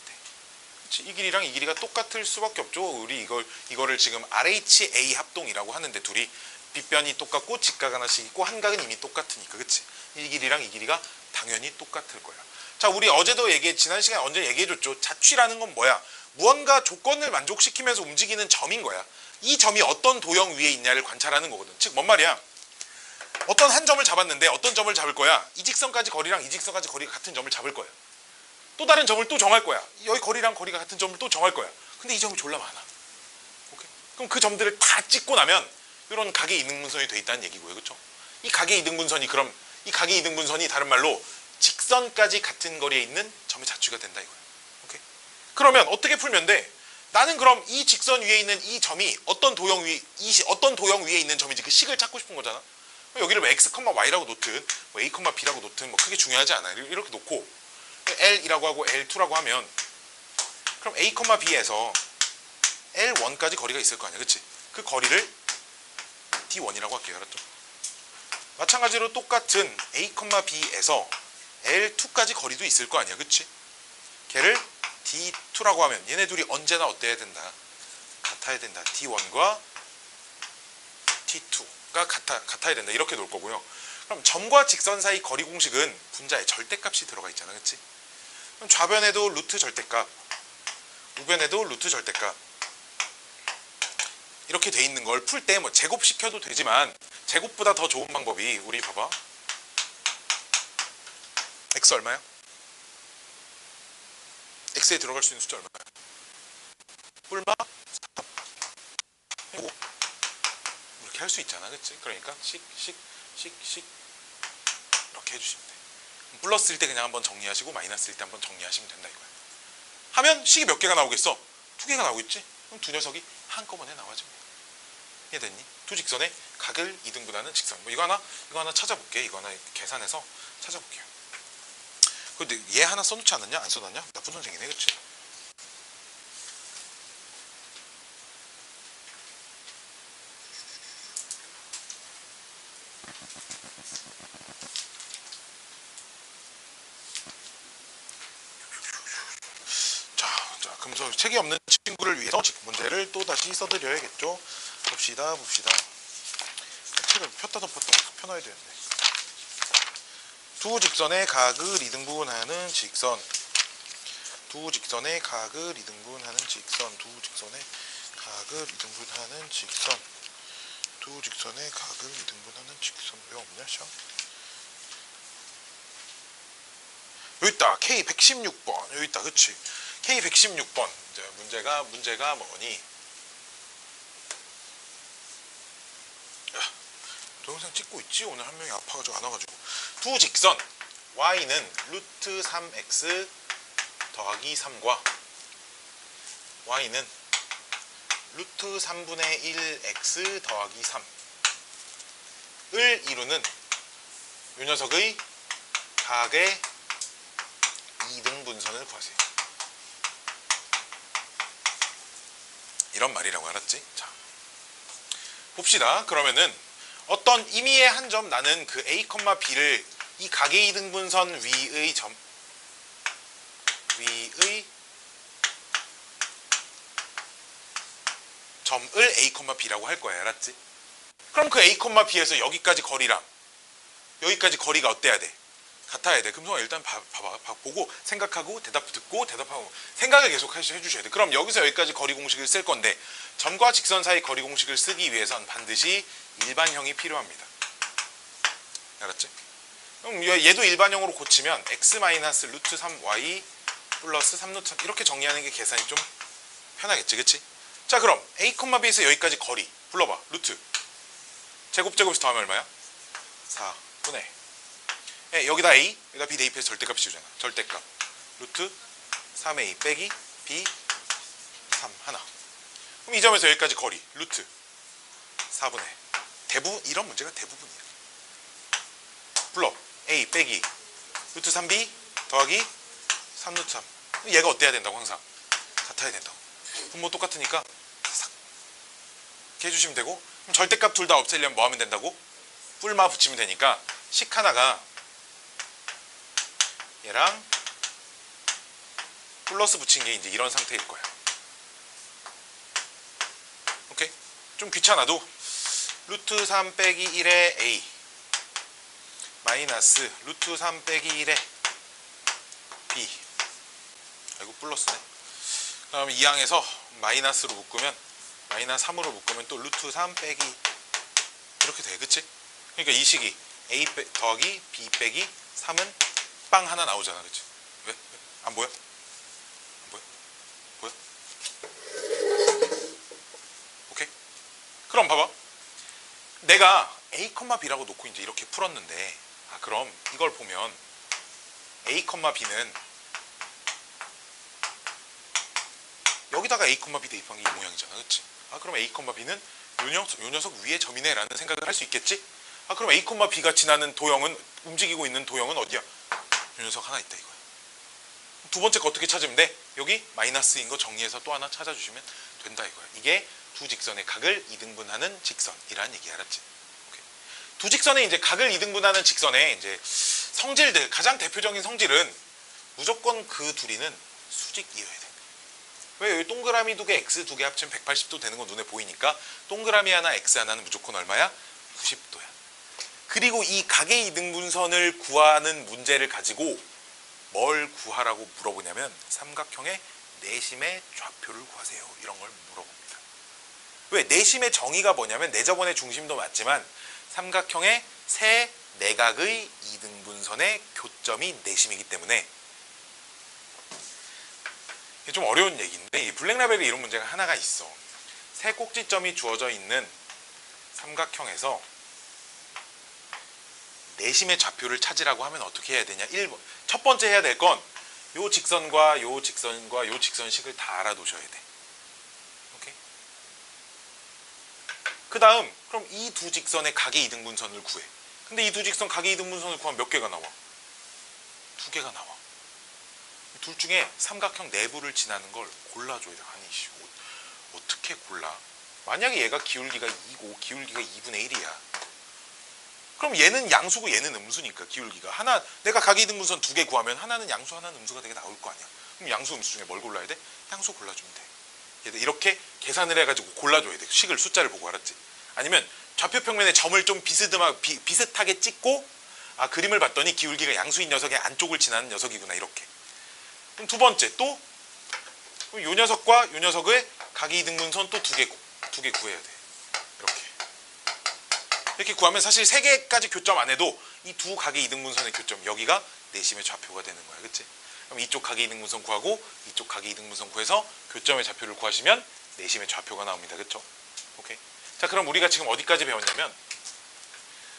Speaker 1: 그치? 이 길이랑 이 길이가 똑같을 수밖에 없죠. 우리 이거를 지금 RHA 합동이라고 하는데 둘이 빗변이 똑같고 직각 하나씩 있고 한각은 이미 똑같으니까. 그치? 이 길이랑 이 길이가 당연히 똑같을 거야. 자, 우리 어제도 지난 시간에 언제 얘기해줬죠. 자취라는 건 뭐야? 무언가 조건을 만족시키면서 움직이는 점인 거야. 이 점이 어떤 도형 위에 있냐를 관찰하는 거거든. 즉 뭔 말이야? 어떤 한 점을 잡았는데 어떤 점을 잡을 거야? 이 직선까지 거리랑 이 직선까지 거리가 같은 점을 잡을 거야. 또 다른 점을 또 정할 거야. 여기 거리랑 거리가 같은 점을 또 정할 거야. 근데 이 점이 졸라 많아. 오케이? 그럼 그 점들을 다 찍고 나면 이런 각의 이등분선이 돼 있다는 얘기고요. 그렇죠? 이 각의 이등분선이 그럼 이 각의 이등분선이 다른 말로 직선까지 같은 거리에 있는 점의 자취가 된다 이거야. 오케이? 그러면 어떻게 풀면 돼? 나는 그럼 이 직선 위에 있는 이 점이 어떤 도형 위에 있는 점인지 그 식을 찾고 싶은 거잖아. 여기를 뭐 x, y라고 놓든 뭐 a, b라고 놓든 뭐 크게 중요하지 않아. 이렇게 놓고 L이라고 하고 L2라고 하면 그럼 a, b에서 L1까지 거리가 있을 거 아니야. 그치? 그 거리를 D1이라고 할게요. 알았죠? 마찬가지로 똑같은 a, b에서 L2까지 거리도 있을 거 아니야. 그치? 걔를 D2라고 하면 얘네 둘이 언제나 어때야 된다? 같아야 된다. D1과 T2가 같아야 된다. 이렇게 놓을 거고요. 그럼 점과 직선 사이 거리 공식은 분자에 절대값이 들어가 있잖아. 그치? 그럼 좌변에도 루트 절대값, 우변에도 루트 절대값, 이렇게 돼 있는 걸 풀 때 뭐 제곱시켜도 되지만 제곱보다 더 좋은 방법이 우리 봐봐. x 얼마야? x에 들어갈 수 있는 숫자 얼마야? 뿔마 5 이렇게 할 수 있잖아, 그치? 그러니까 식 이렇게 해주시면 돼. 플러스일 때 그냥 한번 정리하시고 마이너스일 때 한번 정리하시면 된다 이거야. 하면 식이 몇 개가 나오겠어? 2개가 나오겠지? 그럼 두 녀석이 한꺼번에 나와줍니다. 이해됐니? 두 직선의 각을 이등분하는 직선. 뭐 이거 하나 찾아볼게. 이거 하나 계산해서 찾아볼게요. 근데 얘 하나 써놓지 않았냐? 안 써놨냐? 나쁜 선생이네, 그치? 자, 그럼 책이 없는 친구를 위해서 문제를 또 다시 써드려야겠죠? 봅시다. 책을 폈다 덮었다 펴놔야 되는데. 두 직선의 각을 이등분하는 직선. 두 직선의 각을 이등분하는 직선. 두 직선의 각을 이등분하는 직선. 두 직선의 각을 이등분하는 직선. 왜 없냐, 샤? 여기 있다. K 116번. 여기 있다. 그치? K 116번. 이제 문제가 뭐니? 동영상 찍고 있지? 오늘 한 명이 아파가지고 안 와가지고. 두 직선 y는 루트 3x 더하기 3과 y는 루트 3분의 1x 더하기 3을 이루는 이 녀석의 각의 이등분선을 구하세요. 이런 말이라고 알았지? 자, 봅시다. 그러면은 어떤 임의의 한 점, 나는 그 a, b를 이 각의 이등분선 위의 점을 a, b라고 할 거야. 알았지? 그럼 그 a, b에서 여기까지 거리랑 여기까지 거리가 어때야 돼? 같아야 돼. 금성아 일단 봐봐. 보고 생각하고 대답 듣고 대답하고 생각을 계속 해주셔야 돼. 그럼 여기서 여기까지 거리 공식을 쓸 건데 점과 직선 사이 거리 공식을 쓰기 위해선 반드시 일반형이 필요합니다. 알았지? 그럼 얘도 일반형으로 고치면 x 마이너스 루트 3y 플러스 3루트 3 이렇게 정리하는 게 계산이 좀 편하겠지, 그치? 자, 그럼 a, b에서 여기까지 거리 불러봐. 루트 제곱에서 더하면 얼마야? 4분의 여기다 a, 여기다 b 대입해서 절대값 씌우잖아. 절대값 루트 3a 빼기 b 3 하나. 그럼 이 점에서 여기까지 거리 루트 4분의 이런 문제가 대부분이야. 불러 a 빼기 루트 3b 더하기 3루트 3. 얘가 어때야 된다고? 항상 같아야 된다고. 분모 똑같으니까 싹 이렇게 해주시면 되고, 그럼 절대값 둘 다 없애려면 뭐 하면 된다고? 뿔마 붙이면 되니까 식 하나가 얘랑 플러스 붙인 게 이제 이런 상태일 거야. 오케이? 좀 귀찮아도 루트 3 빼기 1의 a 마이너스 루트 3 빼기 1의 b. 아이고 플러스네. 그럼 2항에서 마이너스로 묶으면 마이너스 3으로 묶으면 또 루트 3 빼기 이렇게 돼. 그치? 그러니까 이 식이 a 더하기 b 빼기 3은 빵 하나 나오잖아. 그치? 왜? 안 보여? 안 보여? 보여? 오케이? 그럼 봐봐. 내가 a, b라고 놓고 이제 이렇게 풀었는데, 그럼 이걸 보면 a, b는 여기다가 a, b 대입한 게 이 모양이잖아. 그치? 그럼 a, b는 요 녀석 위에 점이네 라는 생각을 할 수 있겠지? 그럼 a, b가 지나는 도형은, 움직이고 있는 도형은 어디야? 요 녀석 하나 있다 이거야. 두 번째 거 어떻게 찾으면 돼? 여기 마이너스인 거 정리해서 또 하나 찾아주시면 된다 이거야. 이게 두 직선의 각을 이등분하는 직선이라는 얘기. 알았지? 오케이. 두 직선의 이제 각을 이등분하는 직선의 이제 성질들, 가장 대표적인 성질은 무조건 그 둘이는 수직이어야 돼. 왜? 여기 동그라미 두 개, x 두 개 합치면 180도 되는 거 눈에 보이니까 동그라미 하나, x 하나는 무조건 얼마야? 90도야. 그리고 이 각의 이등분선을 구하는 문제를 가지고 뭘 구하라고 물어보냐면 삼각형의 내심의 좌표를 구하세요. 이런 걸 물어봅니다. 왜? 내심의 정의가 뭐냐면 내접원의 중심도 맞지만 삼각형의 세 내각의 이등분선의 교점이 내심이기 때문에 이게 좀 어려운 얘기인데 이 블랙라벨에 이런 문제가 하나가 있어. 세 꼭지점이 주어져 있는 삼각형에서 내심의 좌표를 찾으라고 하면 어떻게 해야 되냐. 1번. 첫 번째 해야 될 건 요 직선과 요 직선과 요 직선식을 다 알아두셔야 돼. 오케이? 그 다음 그럼 이 두 직선의 각의 이등분선을 구해. 근데 이 두 직선 각의 이등분선을 구하면 몇 개가 나와? 두 개가 나와. 둘 중에 삼각형 내부를 지나는 걸 골라줘야 돼. 아니 씨, 어떻게 골라? 만약에 얘가 기울기가 2고 기울기가 2분의 1이야. 그럼 얘는 양수고 얘는 음수니까 기울기가 하나 내가 각의 이등분선 두 개 구하면 하나는 양수 하나는 음수가 되게 나올 거 아니야. 그럼 양수 음수 중에 뭘 골라야 돼? 양수 골라주면 돼. 얘들 이렇게 계산을 해가지고 골라줘야 돼. 식을 숫자를 보고 알았지? 아니면 좌표 평면에 점을 좀 비슷하게 찍고 아 그림을 봤더니 기울기가 양수인 녀석의 안쪽을 지나는 녀석이구나 이렇게. 그럼 두 번째 또 요 녀석과 요 녀석의 각의 이등분선 또 두 개 구해야 돼. 이렇게 구하면 사실 세 개까지 교점 안 해도 이 두 각의 이등분선의 교점 여기가 내심의 좌표가 되는 거야. 그치? 그럼 이쪽 각의 이등분선 구하고 이쪽 각의 이등분선 구해서 교점의 좌표를 구하시면 내심의 좌표가 나옵니다. 그쵸? 오케이. 자 그럼 우리가 지금 어디까지 배웠냐면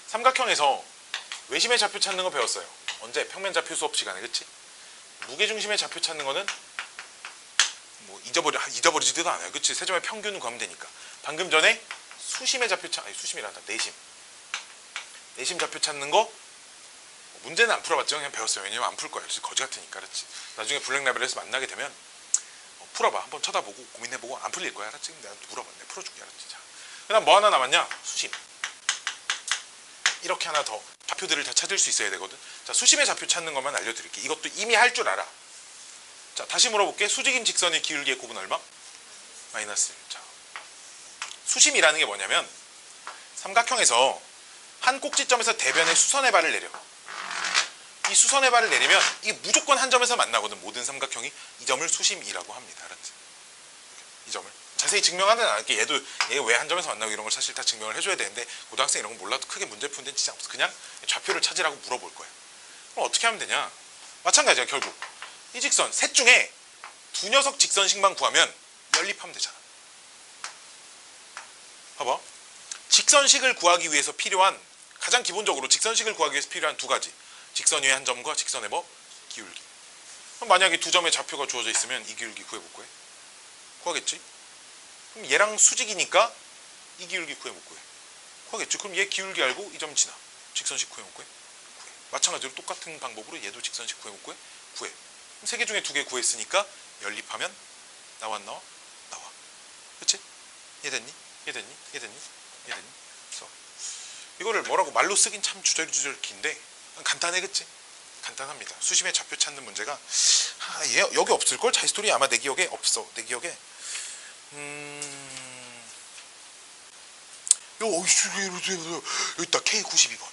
Speaker 1: 삼각형에서 외심의 좌표 찾는 거 배웠어요. 언제? 평면 좌표 수업 시간에. 그치? 무게중심의 좌표 찾는 거는 뭐 잊어버리지도 않아요. 그치? 세점의 평균 구하면 되니까. 방금 전에 수심의 좌표 수심이란다. 내심 좌표 찾는 거 문제는 안 풀어봤죠. 그냥 배웠어요. 왜냐면 안 풀 거야. 거지 같으니까. 그렇지. 나중에 블랙라벨에서 만나게 되면 풀어봐. 한번 쳐다보고 고민해보고 안 풀릴 거야. 알았지? 내가 물어봐. 내가 풀어줄게. 알았지? 자, 그다음 뭐 하나 남았냐? 수심. 이렇게 하나 더 좌표들을 다 찾을 수 있어야 되거든. 자, 수심의 좌표 찾는 것만 알려드릴게. 이것도 이미 할 줄 알아. 자, 다시 물어볼게. 수직인 직선의 기울기의 곱은 얼마? 마이너스 1. 자, 수심이라는 게 뭐냐면 삼각형에서 한 꼭지점에서 대변의 수선의 발을 내려. 이 수선의 발을 내리면 이 무조건 한 점에서 만나거든. 모든 삼각형이. 이 점을 수심이라고 합니다. 알았지? 이 점을 자세히 증명하는 않을게. 얘가 왜 한 점에서 만나고 이런 걸 사실 다 증명을 해줘야 되는데 고등학생 이런 거 몰라도 크게 문제 푸는 데는 진짜 없어. 그냥 좌표를 찾으라고 물어볼 거야. 그럼 어떻게 하면 되냐? 마찬가지야. 결국 이 직선 셋 중에 두 녀석 직선식만 구하면 연립하면 되잖아. 봐봐. 직선식을 구하기 위해서 필요한 가장 기본적으로 직선식을 구하기 위해서 필요한 두 가지. 직선 위의 한 점과 직선의 뭐? 기울기. 그럼 만약에 두 점의 좌표가 주어져 있으면 이 기울기 구해볼 거야. 구하겠지? 그럼 얘랑 수직이니까 이 기울기 구해 못 구해. 구하겠지? 그럼 얘 기울기 알고 이 점 지나. 직선식 구해 못 구해? 구해. 마찬가지로 똑같은 방법으로 얘도 직선식 구해 못 구해? 구해. 그럼 세 개 중에 두 개 구했으니까 연립하면 나와 안 나와? 나와. 그치? 이해됐니? 이해됐니? 이해됐니? 이해됐니? 그래서 이거를 뭐라고 말로 쓰긴 참 주절주절 긴데 간단해. 그치? 간단합니다. 수심의 좌표 찾는 문제가 얘 여기 없을걸? 자히스토리 아마 내 기억에 없어. 내 기억에 여기 있다. K92번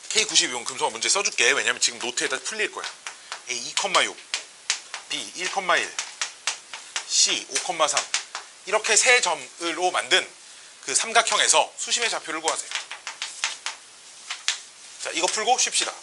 Speaker 1: K92번 금성아 문제 써줄게. 왜냐면 지금 노트에다 풀릴 거야. A 2,6 B 1,1 C 5,3 이렇게 세 점으로 만든 그 삼각형에서 수심의 좌표를 구하세요. 자, 이거 풀고 쉽시다.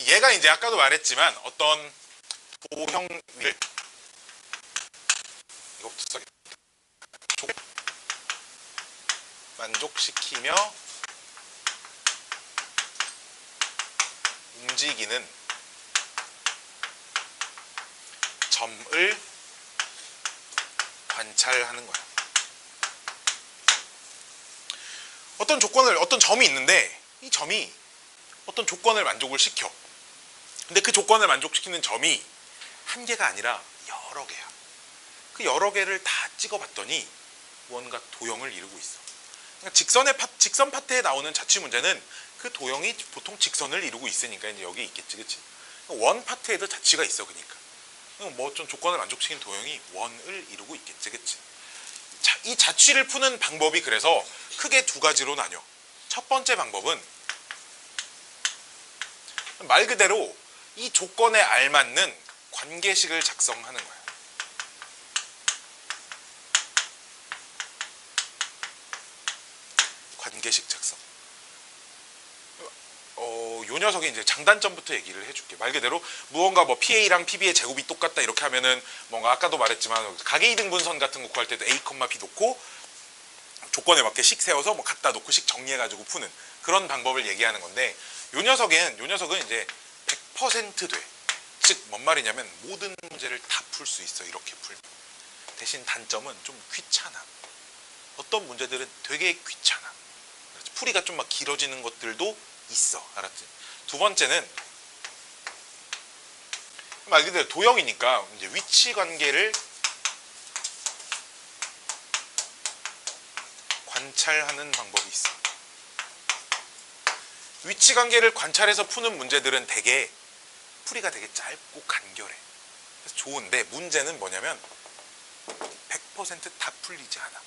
Speaker 1: 얘가 이제 아까도 말했지만 어떤 도형을 이거부터 써야겠다. 만족시키며 움직이는 점을 관찰하는 거야. 어떤 점이 있는데 이 점이 어떤 조건을 만족을 시켜. 근데 그 조건을 만족시키는 점이 한 개가 아니라 여러 개야. 그 여러 개를 다 찍어봤더니 무언가 도형을 이루고 있어. 그러니까 직선 파트에 나오는 자취 문제는 그 도형이 보통 직선을 이루고 있으니까 이제 여기 있겠지, 그치? 원 파트에도 자취가 있어, 그러니까. 뭐 좀 조건을 만족시킨 도형이 원을 이루고 있겠지, 그치? 자, 이 자취를 푸는 방법이 그래서 크게 두 가지로 나뉘어. 첫 번째 방법은 말 그대로 이 조건에 알맞는 관계식을 작성하는 거야. 관계식 작성. 요 녀석이 이제 장단점부터 얘기를 해줄게. 말 그대로 무언가 뭐 PA랑 PB의 제곱이 똑같다 이렇게 하면은 뭔가 아까도 말했지만 가계이등분선 같은 거 구할 때도 A, B 놓고 조건에 맞게 식 세워서 뭐 갖다 놓고 식 정리해가지고 푸는 그런 방법을 얘기하는 건데 요 녀석은 이제 100% 돼. 즉 뭔 말이냐면 모든 문제를 다 풀 수 있어. 이렇게 풀면. 대신 단점은 좀 귀찮아. 어떤 문제들은 되게 귀찮아. 풀이가 좀 막 길어지는 것들도 있어. 알았지? 두 번째는 말 그대로 도형이니까 이제 위치 관계를 관찰하는 방법이 있어. 위치 관계를 관찰해서 푸는 문제들은 되게 풀이가 되게 짧고 간결해. 그래서 좋은데 문제는 뭐냐면 100% 다 풀리지 않아.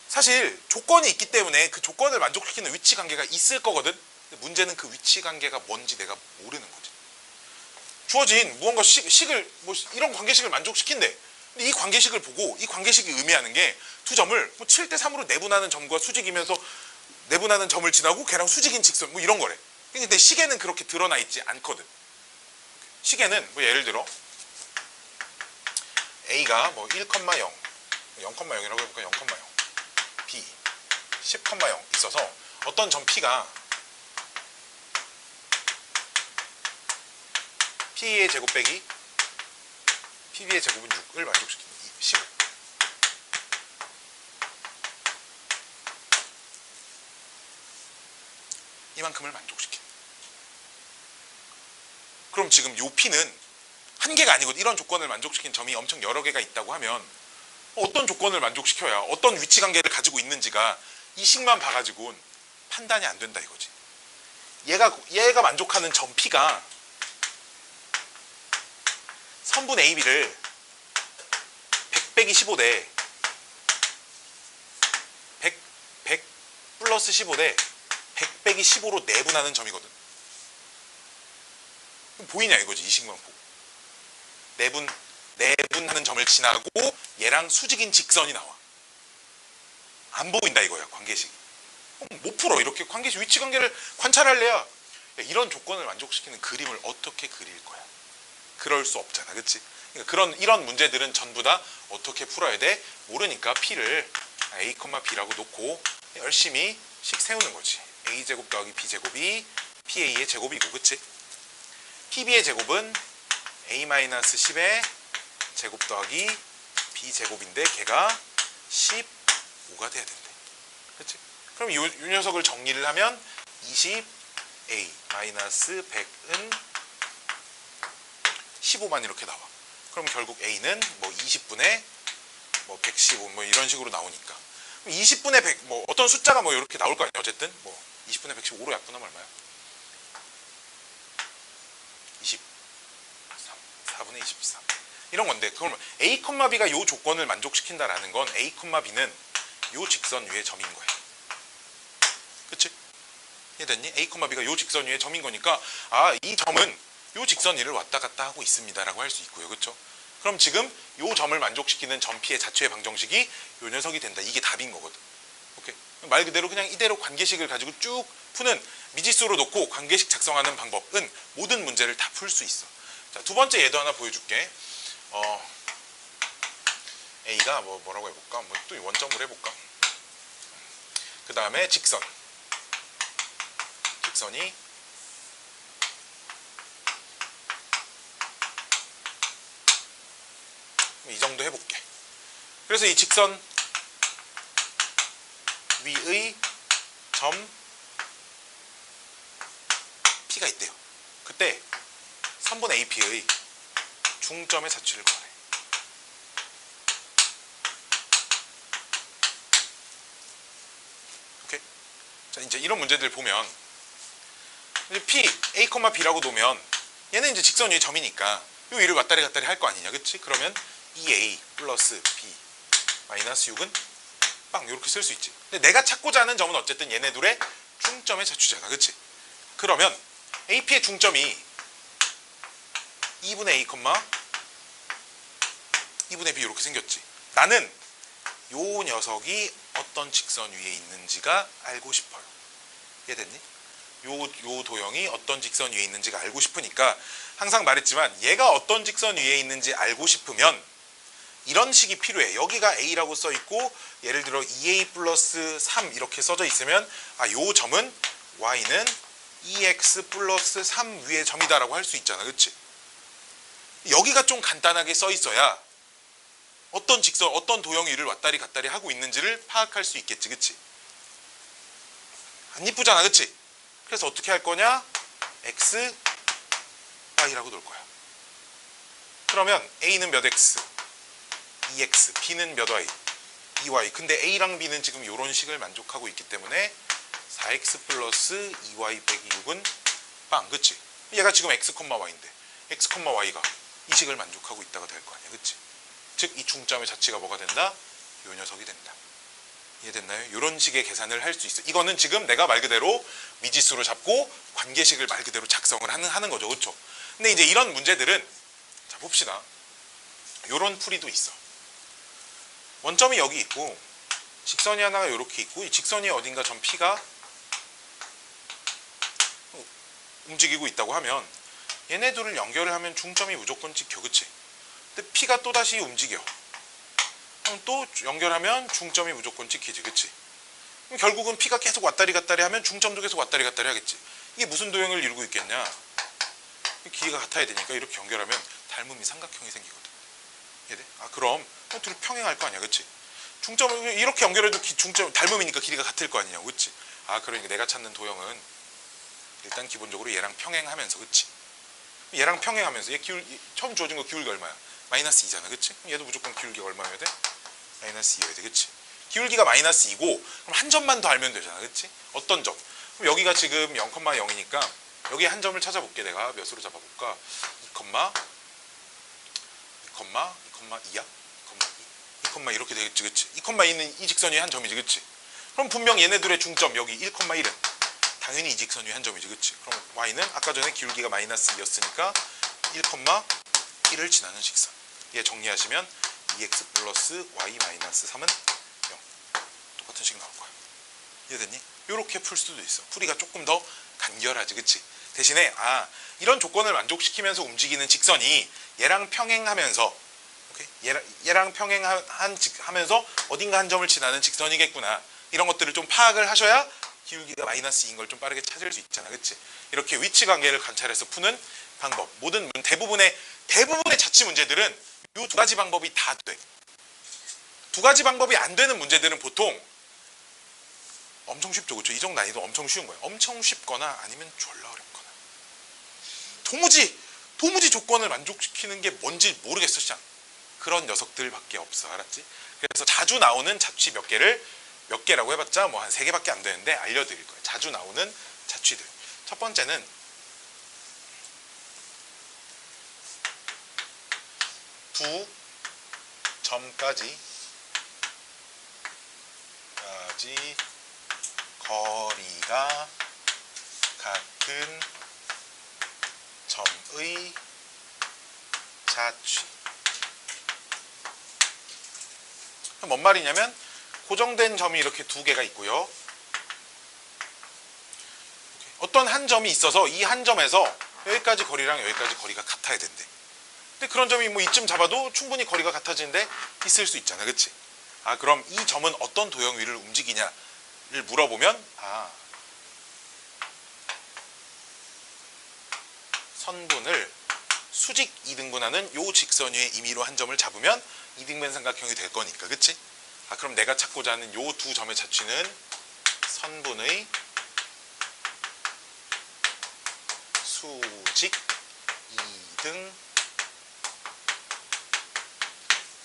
Speaker 1: 사실 조건이 있기 때문에 그 조건을 만족시키는 위치 관계가 있을 거거든. 근데 문제는 그 위치 관계가 뭔지 내가 모르는 거지. 주어진 무언가 식을 뭐 이런 관계식을 만족시킨대. 근데 이 관계식을 보고 이 관계식이 의미하는 게 두 점을 뭐 7대 3으로 내분하는 점과 수직이면서 내분하는 점을 지나고 걔랑 수직인 직선 뭐 이런 거래. 근데 식에는 그렇게 드러나 있지 않거든. 식에는 뭐 예를 들어 A가 뭐 1,0, 0,0이라고 해볼까? 0,0 B 10,0 있어서 어떤 점 P가 P의 제곱 빼기 PB의 제곱은 6을 만족시키는 15. 이만큼을 만족시키는. 그럼 지금 요 P는 한 개가 아니고 이런 조건을 만족시킨 점이 엄청 여러 개가 있다고 하면 어떤 조건을 만족시켜야 어떤 위치 관계를 가지고 있는지가 이 식만 봐가지고는 판단이 안 된다 이거지. 얘가 만족하는 점 P가 선분 AB를 100 빼기 15대 100 플러스 15대 100 빼기 15로 내분하는 점이거든. 보이냐 이거지. 이 식만 보고 내분하는 점을 지나고 얘랑 수직인 직선이 나와. 안 보인다 이거야 관계식이. 못 풀어. 이렇게 관계식 위치 관계를 관찰할래야 이런 조건을 만족시키는 그림을 어떻게 그릴 거야. 그럴 수 없잖아, 그치? 그러니까 이런 문제들은 전부 다 어떻게 풀어야 돼? 모르니까 P를 A, B라고 놓고 열심히 식 세우는 거지. A제곱 더하기 B제곱이 PA의 제곱이고, 그치? PB의 제곱은 A-10의 제곱 더하기 B제곱인데 걔가 15가 돼야 된대. 그치? 그럼 이 녀석을 정리를 하면 20A-100은 15만 이렇게 나와. 그럼 결국 A는 뭐 20분의 뭐 115 뭐 이런 식으로 나오니까 20분의 100 뭐 어떤 숫자가 뭐 이렇게 나올 거 아니야. 어쨌든 뭐 20분의 115로 약분하면 얼마야? 4분의 23 이런 건데 그러면 A, B가 요 조건을 만족시킨다라는 건 A, B는 요 직선 위의 점인 거야. 그치? 이해됐니? A, B가 요 직선 위의 점인 거니까 아, 이 점은 요 직선 위를 왔다 갔다 하고 있습니다 라고 할 수 있고요. 그쵸? 그럼 지금 요 점을 만족시키는 점 P의 자취의 방정식이 요 녀석이 된다. 이게 답인 거거든. 오케이? 말 그대로 그냥 이대로 관계식을 가지고 쭉 푸는 미지수로 놓고 관계식 작성하는 방법은 모든 문제를 다 풀 수 있어. 자, 두 번째 예도 하나 보여줄게. A가 뭐라고 해볼까? 뭐 또 원점으로 해볼까? 그 다음에 직선이 이 정도 해볼게. 그래서 이 직선 위의 점 P가 있대요. 그때 선분 AP의 중점의 자취를 구하래. 오케이? 자, 이제 이런 문제들 보면 이제 P, A, B라고 놓으면 얘는 이제 직선 위의 점이니까 요 일을 왔다리 갔다리 할 거 아니냐, 그치? 그러면 2a 플러스 b 마이너스 6은 빵 이렇게 쓸 수 있지. 근데 내가 찾고자 하는 점은 어쨌든 얘네 둘의 중점의 자취잖아, 그치? 그러면 AP의 중점이 2분의 a, 2분의 b 이렇게 생겼지. 나는 요 녀석이 어떤 직선 위에 있는지가 알고 싶어요. 이해됐니? 요 도형이 어떤 직선 위에 있는지가 알고 싶으니까 항상 말했지만 얘가 어떤 직선 위에 있는지 알고 싶으면 이런 식이 필요해. 여기가 a라고 써 있고 예를 들어 2a 플러스 3 이렇게 써져 있으면 요 점은 y는 2x 플러스 3 위의 점이다라고 할 수 있잖아, 그치? 여기가 좀 간단하게 써 있어야 어떤 직선, 어떤 도형이 이를 왔다리 갔다리 하고 있는지를 파악할 수 있겠지, 그치? 안 이쁘잖아, 그치? 그래서 어떻게 할 거냐? x, y라고 놓을 거야. 그러면 a는 몇 x, 2x, b는 몇 y, 2y. 근데 a랑 b는 지금 이런 식을 만족하고 있기 때문에 4x 플러스 2y 빼기 6은 빵, 그치? 얘가 지금 x, y인데 x, y가 이 식을 만족하고 있다가 될 거 아니야, 그치? 즉 이 중점의 자취가 뭐가 된다? 요 녀석이 된다. 이해됐나요? 이런 식의 계산을 할 수 있어. 이거는 지금 내가 말 그대로 미지수로 잡고 관계식을 말 그대로 작성을 하는 거죠, 그렇죠? 근데 이제 이런 문제들은 자 봅시다. 요런 풀이도 있어. 원점이 여기 있고 직선이 하나가 이렇게 있고 이 직선이 어딘가 점 P가 움직이고 있다고 하면 얘네 둘을 연결을 하면 중점이 무조건 찍혀, 그치? 근데 P가 또다시 움직여. 그럼 또 연결하면 중점이 무조건 찍히지, 그치? 그럼 결국은 P가 계속 왔다리 갔다리 하면 중점도 계속 왔다리 갔다리 하겠지. 이게 무슨 도형을 이루고 있겠냐? 길이가 같아야 되니까 이렇게 연결하면 닮음이 삼각형이 생기거든. 이해돼? 그럼 둘이 평행할 거 아니야, 그치? 중점을 이렇게 연결해도 중점 닮음이니까 길이가 같을 거 아니냐고, 그치? 그러니까 내가 찾는 도형은 일단 기본적으로 얘랑 평행하면서, 그치? 얘랑 평행하면서 얘 처음 주어진 거 기울기 얼마야? 마이너스 2잖아, 그치? 그럼 얘도 무조건 기울기가 얼마여야 돼? 마이너스 2여야 돼, 그치? 기울기가 마이너스 2고 그럼 한 점만 더 알면 되잖아, 그치? 어떤 점? 그럼 여기가 지금 0,0이니까 여기 한 점을 찾아볼게. 내가 몇으로 잡아볼까? 2,2,2,2야? 2,2 이렇게 되겠지, 그치? 2,2는 이 직선 위에 한 점이지, 그치? 그럼 분명 얘네들의 중점 여기 1,1은 당연히 이 직선 위에 한 점이지, 그치? 그럼 y는 아까 전에 기울기가 마이너스 2였으니까 1,1을 지나는 직선. 얘 정리하시면 2x 플러스 y 마이너스 3은 0. 똑같은 식 나올 거야. 이해됐니? 이렇게 풀 수도 있어. 풀이가 조금 더 간결하지, 그치? 대신에 이런 조건을 만족시키면서 움직이는 직선이 얘랑 평행하면서, 오케이? 얘랑 평행하면서 어딘가 한 점을 지나는 직선이겠구나. 이런 것들을 좀 파악을 하셔야 기울기가 마이너스 2인 걸 좀 빠르게 찾을 수 있잖아, 그치? 이렇게 위치 관계를 관찰해서 푸는 방법. 대부분의 자취 문제들은 이 두 가지 방법이 다 돼. 두 가지 방법이 안 되는 문제들은 보통 엄청 쉽죠, 그렇죠? 이 정도 난이도 엄청 쉬운 거예요. 엄청 쉽거나 아니면 졸라 어렵거나. 도무지 조건을 만족시키는 게 뭔지 모르겠어, 진짜. 그런 녀석들밖에 없어, 알았지? 그래서 자주 나오는 자취 몇 개라고 해봤자 뭐 한 3개밖에 안 되는데 알려드릴 거예요. 자주 나오는 자취들. 첫 번째는 두 점까지 거리가 같은 점의 자취. 뭔 말이냐면 고정된 점이 이렇게 두 개가 있고요. 어떤 한 점이 있어서 이 한 점에서 여기까지 거리랑 여기까지 거리가 같아야 된대. 근데 그런 점이 뭐 이쯤 잡아도 충분히 거리가 같아지는데 있을 수 있잖아, 그치? 그럼 이 점은 어떤 도형 위를 움직이냐를 물어보면 선분을 수직 이등분하는 요 직선 위에 임의로 한 점을 잡으면 이등변 삼각형이 될 거니까, 그치? 그럼 내가 찾고자 하는 요 두 점의 자취는 선분의 수직 이등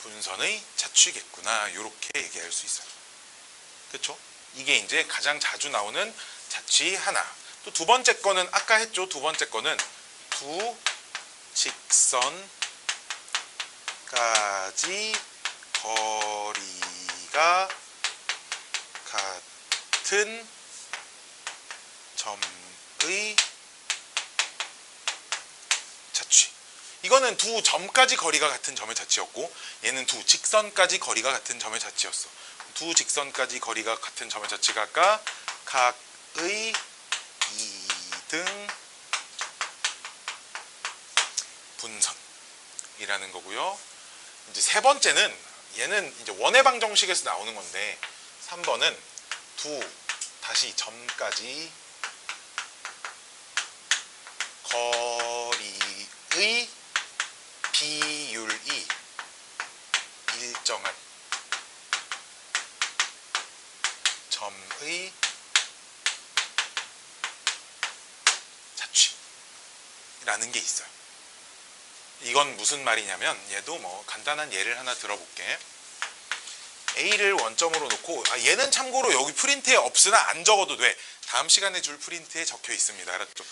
Speaker 1: 분선의 자취겠구나. 이렇게 얘기할 수 있어요. 그렇죠? 이게 이제 가장 자주 나오는 자취 하나. 또 두 번째 거는 아까 했죠. 두 번째 거는 두 직선까지 거리가 같은 점의 자취. 이거는 두 점까지 거리가 같은 점의 자취였고, 얘는 두 직선까지 거리가 같은 점의 자취였어. 두 직선까지 거리가 같은 점의 자취가 아까 각의 2등 분선이라는 거고요. 이제 세 번째는 얘는 이제 원의 방정식에서 나오는 건데, 3번은 두 다시 점까지 거리의 비율이 일정한 점의 자취라는 게 있어요. 이건 무슨 말이냐면, 얘도 뭐 간단한 예를 하나 들어볼게. A를 원점으로 놓고, 얘는 참고로 여기 프린트에 없으나 안 적어도 돼. 다음 시간에 줄 프린트에 적혀 있습니다. 알았죠?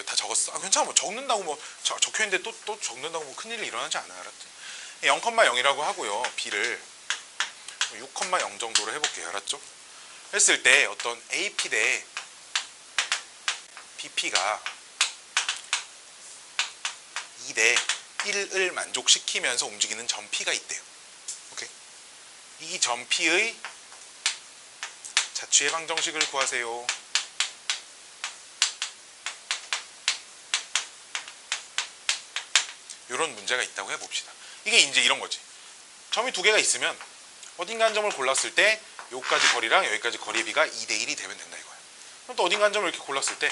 Speaker 1: 다 적었어? 괜찮아. 뭐 적는다고 뭐 적혀 있는데 또 적는다고 뭐 큰일이 일어나지 않아. 알았지? 0,0이라고 하고요. B를 6,0 정도로 해볼게요. 알았죠? 했을 때 어떤 AP 대 BP가 2대 1을 만족시키면서 움직이는 점 P가 있대요. 오케이? 이 점 P의 자취의 방정식을 구하세요. 이런 문제가 있다고 해봅시다. 이게 이제 이런 거지. 점이 두 개가 있으면 어딘가 한 점을 골랐을 때 여기까지 거리랑 여기까지 거리의 비가 2대 1이 되면 된다 이거야. 그럼 또 어딘가 한 점을 이렇게 골랐을 때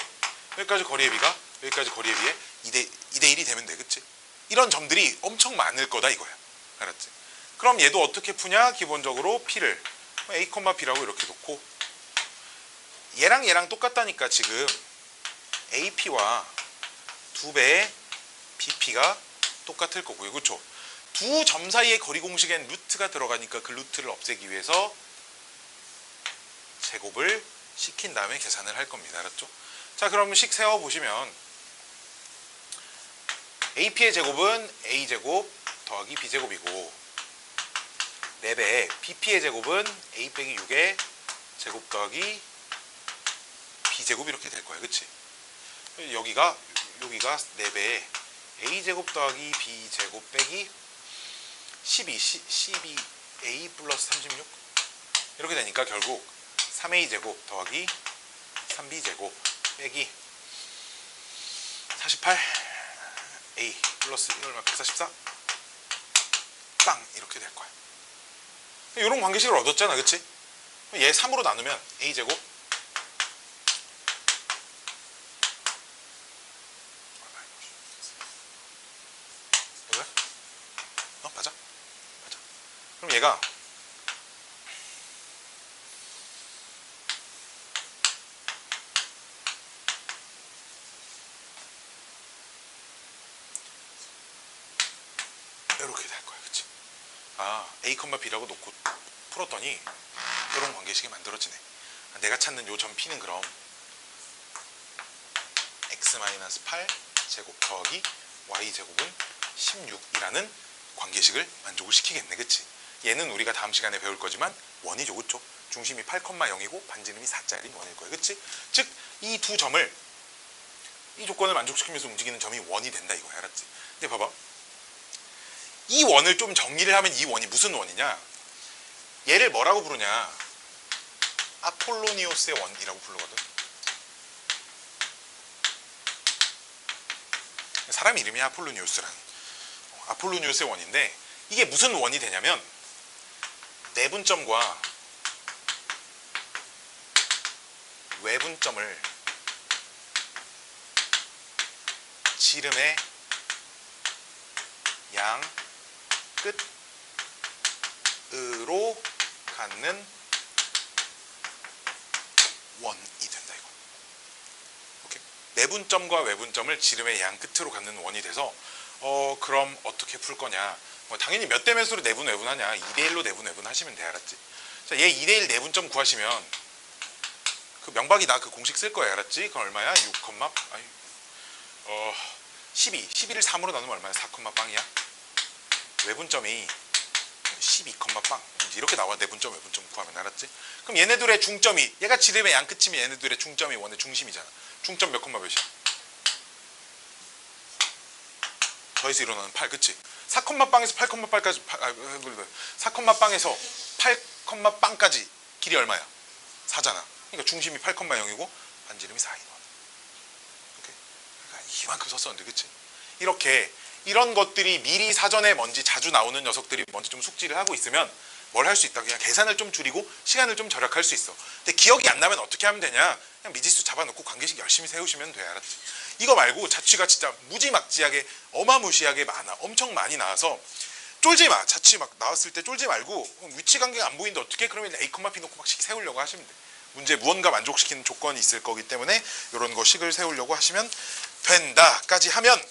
Speaker 1: 여기까지 거리의 비가 여기까지 거리의 비에 2대 1이 되면 돼. 그치? 이런 점들이 엄청 많을 거다 이거야. 알았지? 그럼 얘도 어떻게 푸냐? 기본적으로 P를 A, B라고 이렇게 놓고, 얘랑 얘랑 똑같다니까 지금 AP와 2배의 BP가 똑같을 거고요. 그렇죠? 두 점 사이의 거리 공식엔 루트가 들어가니까 그 루트를 없애기 위해서 제곱을 시킨 다음에 계산을 할 겁니다. 알았죠? 자, 그럼 식 세워보시면 AP의 제곱은 A제곱 더하기 B제곱이고, 4배 BP의 제곱은 A 빼기 6의 제곱 더하기 B제곱 이렇게 될 거예요. 그치? 여기가 4배에 A제곱 더하기 B제곱 빼기 12A 플러스 36 이렇게 되니까 결국 3A제곱 더하기 3B제곱 빼기 48A 플러스 1 얼마 144 땅 이렇게 될 거야. 이런 관계식을 얻었잖아. 그치? 얘 3으로 나누면 A제곱 이거야? 맞아? 맞아. 그럼 얘가 이렇게 될 거야. 그치? A, B라고 놓고 풀었더니 이런 관계식이 만들어지네. 내가 찾는 요 점 P는 그럼 x-8 제곱 더하기 y 제곱은 16이라는 관계식을 만족을 시키겠네. 그치? 얘는 우리가 다음 시간에 배울 거지만 원이죠. 그쵸? 중심이 8,0이고 반지름이 4짜리인 원일 거예요. 그치? 즉 이 두 점을 이 조건을 만족시키면서 움직이는 점이 원이 된다 이거야. 알았지? 근데 봐봐. 이 원을 좀 정리를 하면 이 원이 무슨 원이냐? 얘를 뭐라고 부르냐? 아폴로니오스의 원이라고 부르거든. 사람 이름이 아폴로니오스란. 아폴로니오스의 원인데, 이게 무슨 원이 되냐면 내분점과 외분점을 지름의 양 끝으로 갖는 원이 된다 이거. 오케이? 내분점과 외분점을 지름의 양 끝으로 갖는 원이 돼서 그럼 어떻게 풀 거냐? 뭐 당연히 몇 대 몇으로 내분 외분하냐? 2대1로 내분 외분하시면 돼. 알았지? 자, 얘 2대1 내분점 구하시면 그 명박이 나 그 공식 쓸 거야. 알았지? 그건 얼마야? 6, 12를 3으로 나누면 얼마야? 4, 빵이야? 외분점이 12, 빵 이렇게 나와. 내분점 외분점 구하면. 알았지? 그럼 얘네들의 중점이, 얘가 지름의 양 끝이면 얘네들의 중점이 원의 중심이잖아. 중점 몇 몇이야? 더해서 일어나는 8, 그치? 4, 빵에서 8, 빵까지 4, 빵에서 8, 빵까지 길이 얼마야? 4잖아. 그러니까 중심이 8, 0이고 반지름이 4인 거야. 오케이? 그러니까 이만큼 썼었는데, 그치? 이렇게 이런 것들이 미리 사전에 뭔지 자주 나오는 녀석들이 뭔지 좀 숙지를 하고 있으면 뭘 할 수 있다. 그냥 계산을 좀 줄이고 시간을 좀 절약할 수 있어. 근데 기억이 안 나면 어떻게 하면 되냐? 그냥 미지수 잡아놓고 관계식 열심히 세우시면 돼. 알았지? 이거 말고 자취가 진짜 무지막지하게 어마무시하게 많아. 엄청 많이 나와서 쫄지 마. 자취 막 나왔을 때 쫄지 말고 위치 관계가 안 보이는데 어떻게? 그러면 A, B 놓고 막 식 세우려고 하시면 돼. 문제에 무언가 만족시키는 조건이 있을 거기 때문에 이런 거 식을 세우려고 하시면 된다까지 하면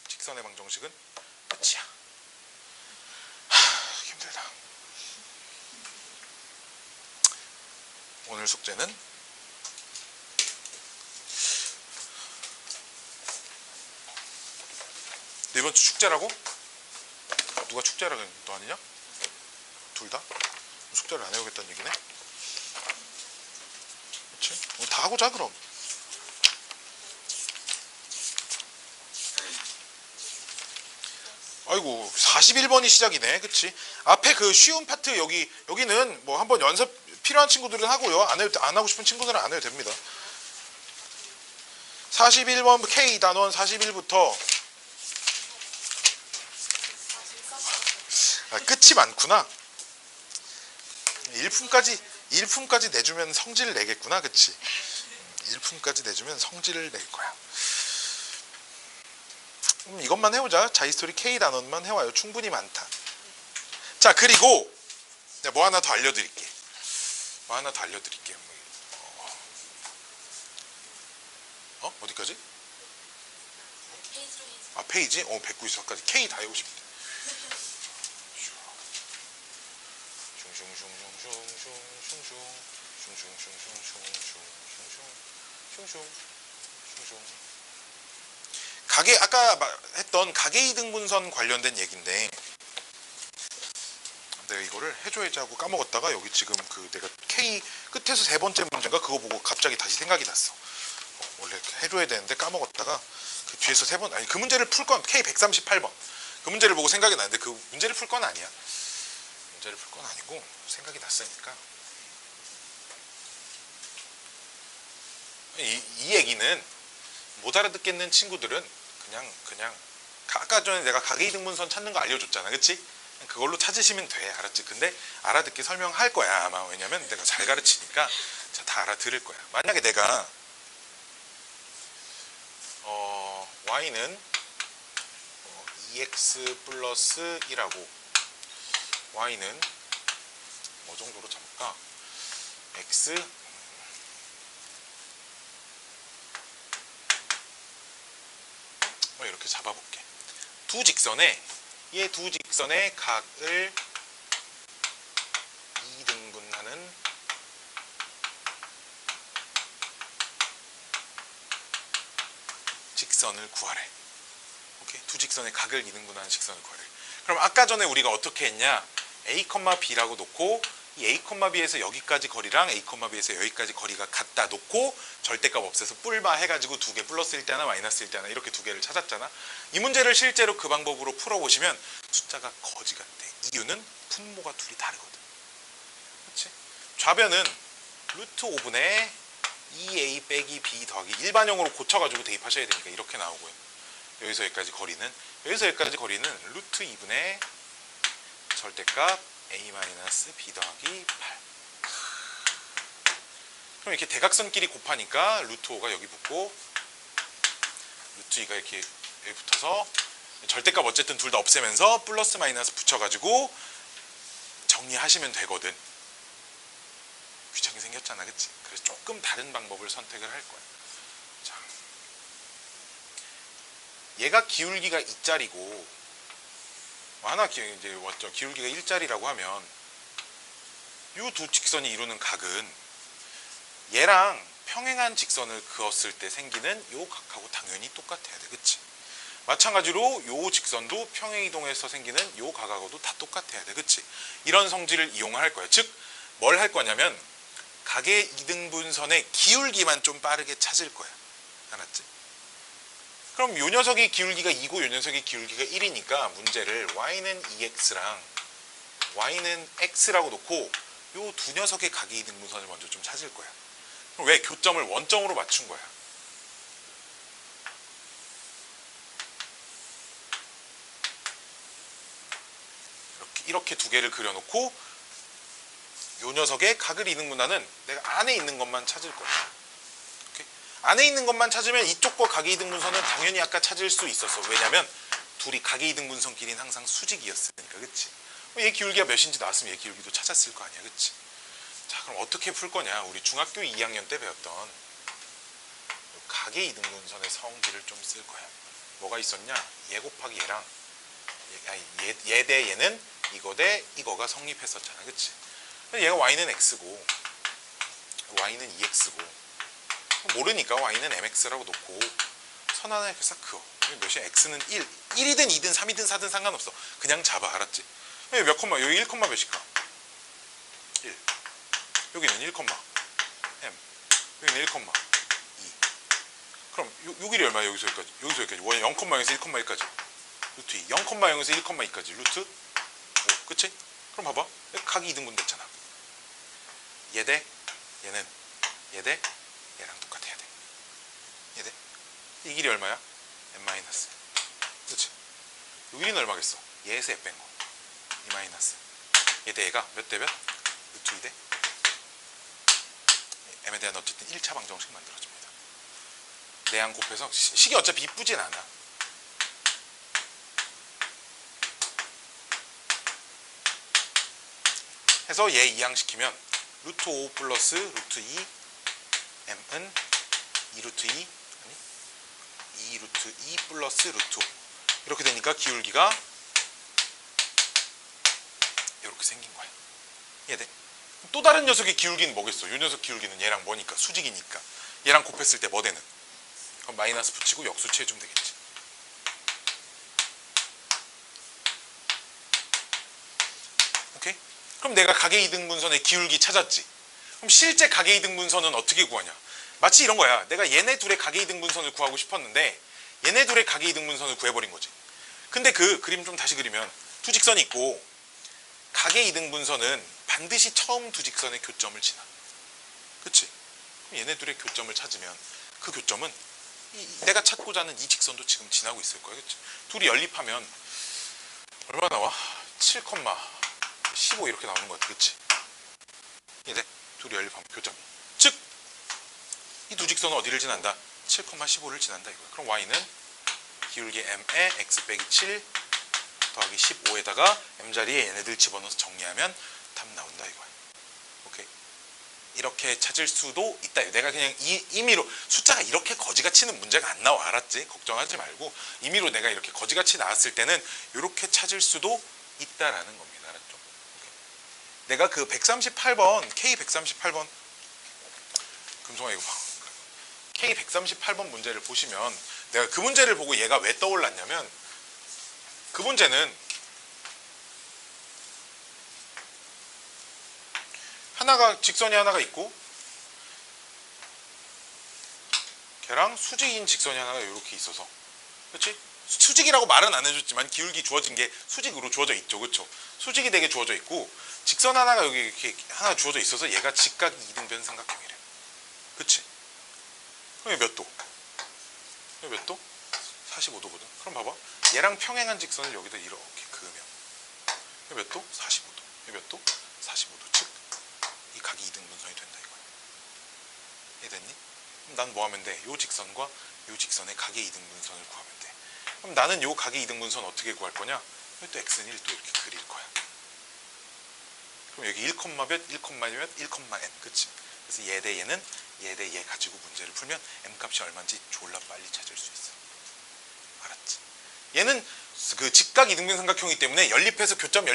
Speaker 1: 직선의 방정식은 끝이야. 힘들다. 오늘 숙제는 이번 주 축제라고? 누가 축제라고 했는데 너 아니냐? 둘 다? 숙제를 안 해오겠다는 얘기네? 그치? 다 하고 자 그럼. 아이고 41번이 시작이네. 그치? 앞에 그 쉬운 파트 여기는 뭐 한번 연습 필요한 친구들은 하고요. 안 하고 싶은 친구들은 안 해도 됩니다. 41번 K 단원 41부터 끝이 많구나. 일품까지 내주면 성질을 내겠구나. 그치? 일품까지 내주면 성질을 낼 거야. 이것만 해오자. 자이스토리 K 단원만 해와요. 충분히 많다. 자, 그리고 뭐 하나 더 알려드릴게. 어디까지? 페이지? 194까지 K 다 해오시면 돼. 아까 했던 가계이등분선 관련된 얘기인데 내가 이거를 해줘야지 하고 까먹었다가 여기 지금 내가 K 끝에서 세 번째 문제인가 그거 보고 갑자기 다시 생각이 났어. 원래 해줘야 되는데 까먹었다가 그 뒤에서 그 문제를 풀 건 K 138번 그 문제를 보고 생각이 나는데 그 문제를 풀 건 아니야. 문제를 풀 건 아니고 생각이 났으니까 이 얘기는 못 알아듣겠는 친구들은 그냥 아까 전에 내가 가계이등분선 찾는 거 알려줬잖아. 그치? 그걸로 찾으시면 돼. 알았지? 근데 알아듣게 설명할 거야 아마. 왜냐면 내가 잘 가르치니까 다 알아들을 거야. 만약에 내가 y는 2x 플러스 1하고 y는 뭐 정도로 잡을까? x 이렇게 잡아볼게. 이 두 직선의 각을 2등분하는 직선을 구하래. 오케이? 두 직선의 각을 2등분하는 직선을 구하래. 그럼 아까 전에 우리가 어떻게 했냐? A, B라고 놓고 이 A, B에서 여기까지 거리랑 A, B에서 여기까지 거리가 같다 놓고 절대값 없애서 뿔마 해가지고 두 개 플러스일 때 하나 마이너스일 때 하나 이렇게 두 개를 찾았잖아. 이 문제를 실제로 그 방법으로 풀어보시면 숫자가 거지 같아. 이유는 분모가 둘이 다르거든. 그렇지? 좌변은 루트 5분의 2a 빼기 b 더하기 일반형으로 고쳐가지고 대입하셔야 되니까 이렇게 나오고요. 여기서 여기까지 거리는 루트 2분의 절대값 a-b 더하기 8. 그럼 이렇게 대각선끼리 곱하니까 루트 5가 여기 붙고 루트 2가 이렇게 여기 붙어서 절대값 어쨌든 둘 다 없애면서 플러스 마이너스 붙여가지고 정리하시면 되거든. 귀찮게 생겼잖아. 그치? 그래서 조금 다른 방법을 선택을 할 거야. 자, 얘가 기울기가 2짜리고 하나 이제 왔죠. 기울기가 1짜리라고 하면 이 두 직선이 이루는 각은 얘랑 평행한 직선을 그었을 때 생기는 요 각하고 당연히 똑같아야 돼. 그치? 마찬가지로 요 직선도 평행이동에서 생기는 요 각하고도 다 똑같아야 돼. 그치? 이런 성질을 이용할 거야. 즉 뭘 할 거냐면 각의 이등분선의 기울기만 좀 빠르게 찾을 거야. 알았지? 그럼 요 녀석의 기울기가 2고 요 녀석의 기울기가 1이니까 문제를 y는 2x랑 y는 x라고 놓고 요 두 녀석의 각의 이등분선을 먼저 좀 찾을 거야. 그럼 왜 교점을 원점으로 맞춘 거야? 이렇게 두 개를 그려놓고 요 녀석의 각을 이등분하는 내가 안에 있는 것만 찾을 거야. 오케이? 안에 있는 것만 찾으면 이쪽과 각의 이등분선은 당연히 아까 찾을 수 있었어. 왜냐면 둘이 각의 이등분선끼리는 항상 수직이었으니까. 그치? 얘 기울기가 몇인지 나왔으면 얘 기울기도 찾았을 거 아니야. 그치? 자, 그럼 어떻게 풀 거냐? 우리 중학교 2학년 때 배웠던 각의 이등분선의 성질을 좀 쓸 거야. 뭐가 있었냐? 얘 곱하기 얘랑 얘 대 얘는 이거 대 이거가 성립했었잖아. 그치? 얘가 y는 x고 y는 2x고 모르니까 y는 mx라고 놓고 선 하나 이렇게 싹 그어. 몇이야? x는 1. 1이든 2든 3이든 4든 상관없어. 그냥 잡아. 알았지? 몇 콤마? 여기 1 콤마 몇일까? 1. 여기는 1 콤마 m. 여기는 1 콤마 2. 그럼 요 길이 얼마야? 여기서 여기까지. 여기서 여기까지. 0 콤마에서 1 콤마까지. 루트 2. 0 콤마 0에서 1 콤마 2까지. 루트 5. 그치? 그럼 봐봐. 각이 이등분 됐잖아. 얘 대 얘는 얘 대 얘랑 똑같아야 돼. 얘 대 이 길이 얼마야? m 마이너스. 그치? 요 길이는 얼마겠어? 얘에서 얘 뺀 거. 2 마이너스. 얘 대 얘가 몇 대 몇? 루트 2 대 m에 대한 어쨌든 1차 방정식 만들어줍니다. 내양 곱해서 식이 어차피 이쁘진 않아. 해서 얘 이항시키면 루트 5 플러스 루트 2 m은 2 루트 2 아니 2 루트 2 플러스 루트 5 이렇게 되니까 기울기가 이렇게 생긴 거야. 이해돼? 또 다른 녀석의 기울기는 뭐겠어? 이 녀석 기울기는 얘랑 뭐니까? 수직이니까. 얘랑 곱했을 때 뭐 되는? 그럼 마이너스 붙이고 역수치 해주면 되겠지. 오케이? 그럼 내가 각의 이등분선의 기울기 찾았지. 그럼 실제 각의 이등분선은 어떻게 구하냐? 마치 이런 거야. 내가 얘네 둘의 각의 이등분선을 구하고 싶었는데 얘네 둘의 각의 이등분선을 구해버린 거지. 근데 그 그림 좀 다시 그리면 두 직선이 있고 각의 이등분선은 반드시 처음 두 직선의 교점을 지나. 그치? 그럼 얘네 둘의 교점을 찾으면 그 교점은 내가 찾고자 하는 이 직선도 지금 지나고 있을 거야. 그치? 둘이 연립하면 얼마 나와? 7, 15 이렇게 나오는 것 같아. 그치? 얘네 둘이 연립하면 교점. 즉, 이 두 직선은 어디를 지난다? 7, 15를 지난다 이거야. 그럼 y는 기울기 m에 x 빼기 7 더하기 15에다가 m자리에 얘네들 집어넣어서 정리하면 답 나온다 이거야. 오케이? 이렇게 찾을 수도 있다. 내가 그냥 임의로 숫자가 이렇게 거지같이는 문제가 안 나와. 알았지? 걱정하지 말고 임의로 내가 이렇게 거지같이 나왔을 때는 이렇게 찾을 수도 있다라는 겁니다. 알았죠? 오케이. 내가 그 138번 K138번 금송아 이거 봐. K138번 문제를 보시면 내가 그 문제를 보고 얘가 왜 떠올랐냐면 그 문제는 하나가 직선이 하나가 있고 걔랑 수직인 직선이 하나가 이렇게 있어서 그렇지? 수직이라고 말은 안 해줬지만 기울기 주어진 게 수직으로 주어져 있죠. 그렇죠? 수직이 되게 주어져 있고 직선 하나가 여기 이렇게 하나 주어져 있어서 얘가 직각 이등변 삼각형이래. 그치? 그럼 몇 도? 몇 도? 45도거든. 그럼 봐봐. 얘랑 평행한 직선을 여기다 이렇게 그으면 몇 도? 45도. 몇 도? 45도. 즉, 이 각이 이등분선이 된다 이거야. 이해됐니? 그럼 난 뭐 하면 돼? 요 직선과 요 직선의 각의 이등분선을 구하면 돼. 그럼 나는 요 각의 이등분선 어떻게 구할 거냐? 또 x는 1도 이렇게 그릴 거야. 그럼 여기 1, 몇, 1, 몇, 1, n. 그치? 그래서 얘 대 얘는 얘 대 얘 가지고 문제를 풀면 m 값이 얼마인지 졸라 빨리 찾을 수 있어. 알았지? 얘는 그 직각 이등변 삼각형이기 때문에 연립해서 교점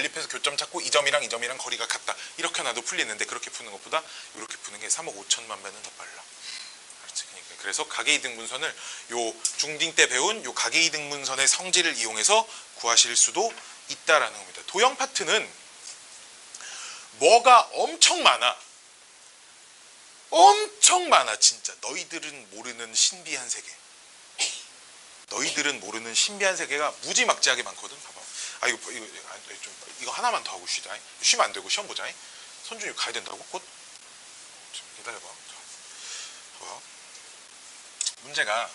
Speaker 1: 찾고 이 점이랑 이 점이랑 거리가 같다. 이렇게 놔도 풀리는데 그렇게 푸는 것보다 이렇게 푸는 게 3억 5천만 배는 더 빨라. 알았지? 그러니까 그래서 가계이등분선을 요 중딩 때 배운 요 가계이등분선의 성질을 이용해서 구하실 수도 있다라는 겁니다. 도형 파트는 뭐가 엄청 많아. 엄청 많아 진짜. 너희들은 모르는 신비한 세계. 너희들은 모르는 신비한 세계가 무지막지하게 많거든. 봐봐. 아 이거 하나만 더 하고 쉬자. 쉬면 안 되고 시험 보자. 선준이 가야 된다고 곧. 좀 기다려봐. 봐봐. 문제가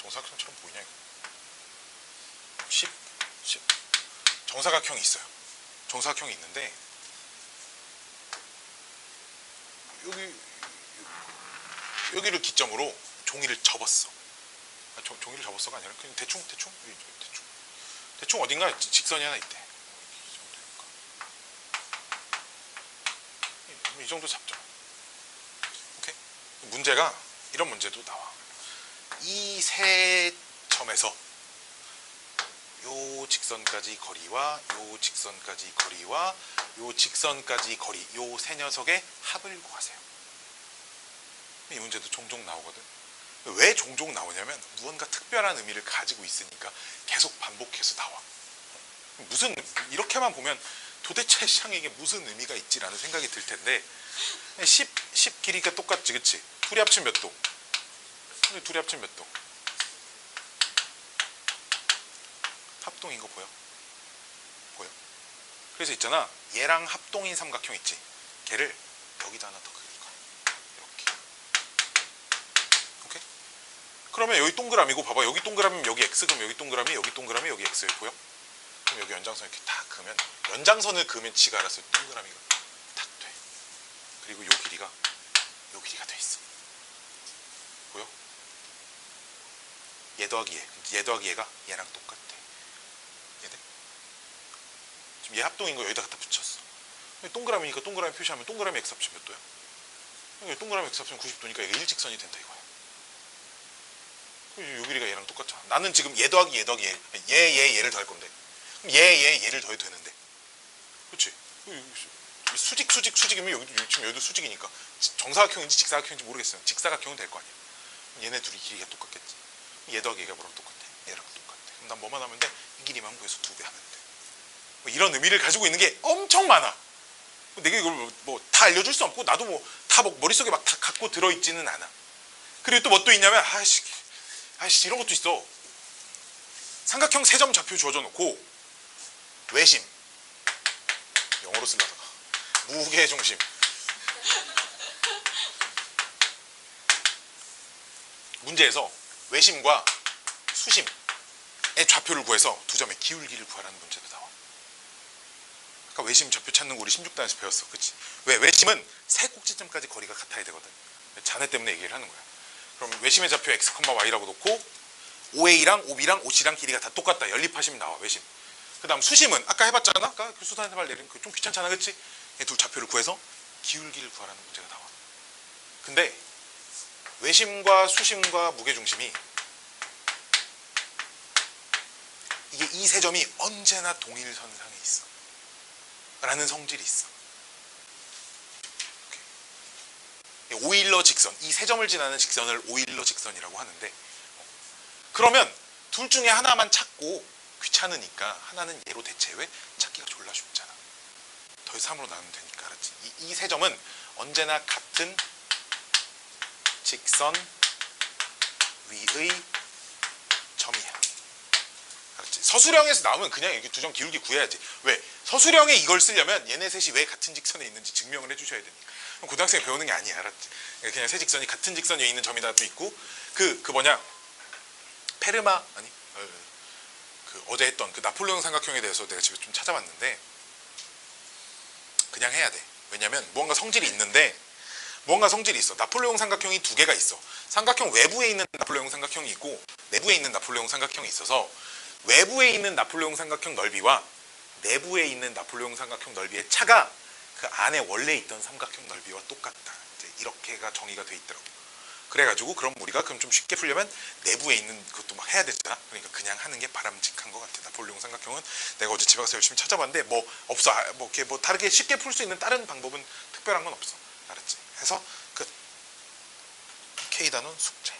Speaker 1: 정사각형처럼 보이냐 이거. 10 정사각형이 있어요. 정사각형이 있는데 여기를 기점으로 종이를 접었어. 종이를 접었어가 아니라 그냥 대충 어딘가 직선이 하나 있대. 이 정도 잡죠. 오케이. 문제가 이런 문제도 나와. 이 세 점에서 요 직선까지 거리와 요 직선까지 거리와 요 직선까지 거리, 요 세 녀석의 합을 구하세요. 이 문제도 종종 나오거든. 왜 종종 나오냐면 무언가 특별한 의미를 가지고 있으니까 계속 반복해서 나와. 무슨 이렇게만 보면 도대체 시장에 무슨 의미가 있지라는 생각이 들 텐데 10 길이가 똑같지, 그치? 둘이 합치면 몇 도? 둘이 합치면 몇 도? 합동인 거 보여? 보여? 그래서 있잖아, 얘랑 합동인 삼각형 있지? 걔를 여기다 하나 더 그릴 거야. 이렇게. 오케이? 그러면 여기 동그라미고, 봐봐, 여기 동그라미면 여기 x, 그럼 여기 동그라미, 여기 동그라미, 여기 x 보여? 그럼 여기 연장선 이렇게 딱 그으면, 연장선을 그으면 지가 알아서 동그라미가 딱 돼. 그리고 요 길이가 돼 있어. 보여? 얘 더하기 얘 더하기 얘가 얘랑 똑같아. 얘네? 지금 얘 합동인 거 여기다 갖다 붙였어. 동그라미니까 동그라미 표시하면 동그라미 x 합치면 몇 도야? 여기 동그라미 x 합치면 90도니까 얘가 일직선이 된다 이거야. 요 길이가 얘랑 똑같잖아. 나는 지금 얘 더하기 얘 더하기 얘를 더할 건데, 그럼 얘를 더해도 되는데, 그렇지? 수직이면 지금 여기도 수직이니까 정사각형인지 직사각형인지 모르겠어요. 직사각형은 될 거 아니야. 얘네 둘이 길이가 똑같겠지. 얘 더하기 얘가 뭐랑 똑같아? 얘랑 똑같아. 그럼 난 뭐만 하면 돼? 이 길이만 구해서 2배 하면 돼. 뭐 이런 의미를 가지고 있는 게 엄청 많아. 내가 이걸 뭐 다 알려줄 수 없고, 나도 뭐 다 머릿속에 막 다 갖고 들어있지는 않아. 그리고 또 뭐 또 있냐면, 아이씨 이런 것도 있어. 삼각형 3점 좌표 주어져 놓고 외심, 영어로 쓰려다가 무게중심, 문제에서 외심과 수심의 좌표를 구해서 두 점의 기울기를 구하라는 문제도 나와. 아까 외심 좌표 찾는 거 우리 16단에서 배웠어, 그치? 왜? 외심은 세 꼭지점까지 거리가 같아야 되거든. 자네 때문에 얘기를 하는 거야. 그럼 외심의 좌표 x, y라고 놓고 OA랑 OB랑 OC랑 길이가 다 똑같다, 연립하시면 나와, 외심. 그 다음 수심은 아까 해봤잖아? 아까 교수단한테 말 내린 그 좀 귀찮잖아, 그치? 이 둘 좌표를 구해서 기울기를 구하라는 문제가 나와. 근데 외심과 수심과 무게중심이, 이게 이 세 점이 언제나 동일선상에 있어 라는 성질이 있어. 오일러 직선, 이 세 점을 지나는 직선을 오일러 직선이라고 하는데, 그러면 둘 중에 하나만 찾고 귀찮으니까 하나는 얘로 대체. 왜? 찾기가 졸라 쉽잖아. 더해서 3으로 나누면 되니까, 알았지? 이 세 점은 언제나 같은 직선 위의 점이야. 알았지? 서술형에서 나오면 그냥 여기 두 점 기울기 구해야지. 왜? 서술형에 이걸 쓰려면 얘네 셋이 왜 같은 직선에 있는지 증명을 해주셔야 되니까. 그럼 고등학생이 배우는 게 아니야, 알았지? 그냥 세 직선이 같은 직선 위에 있는 점이다도 있고, 그 뭐냐, 페르마, 아니, 그 어제 했던 그 나폴레옹 삼각형에 대해서 내가 집에 좀 찾아봤는데, 그냥 해야 돼. 왜냐면 무언가 성질이 있는데, 무언가 성질이 있어. 나폴레옹 삼각형이 두 개가 있어. 삼각형 외부에 있는 나폴레옹 삼각형이 있고 내부에 있는 나폴레옹 삼각형이 있어서, 외부에 있는 나폴레옹 삼각형 넓이와 내부에 있는 나폴레옹 삼각형 넓이의 차가 그 안에 원래 있던 삼각형 넓이와 똑같다. 이제 이렇게가 정의가 돼 있더라고. 그래가지고 그럼 우리가 그럼 좀 쉽게 풀려면 내부에 있는 것도 막 해야 되잖아. 그러니까 그냥 하는 게 바람직한 것 같아. 나폴레옹 삼각형은 내가 어제 집에 가서 열심히 찾아봤는데 뭐 없어. 뭐 이렇게 뭐 다르게 쉽게 풀 수 있는 다른 방법은 특별한 건 없어. 알았지? 해서 끝. K 단원 숙제.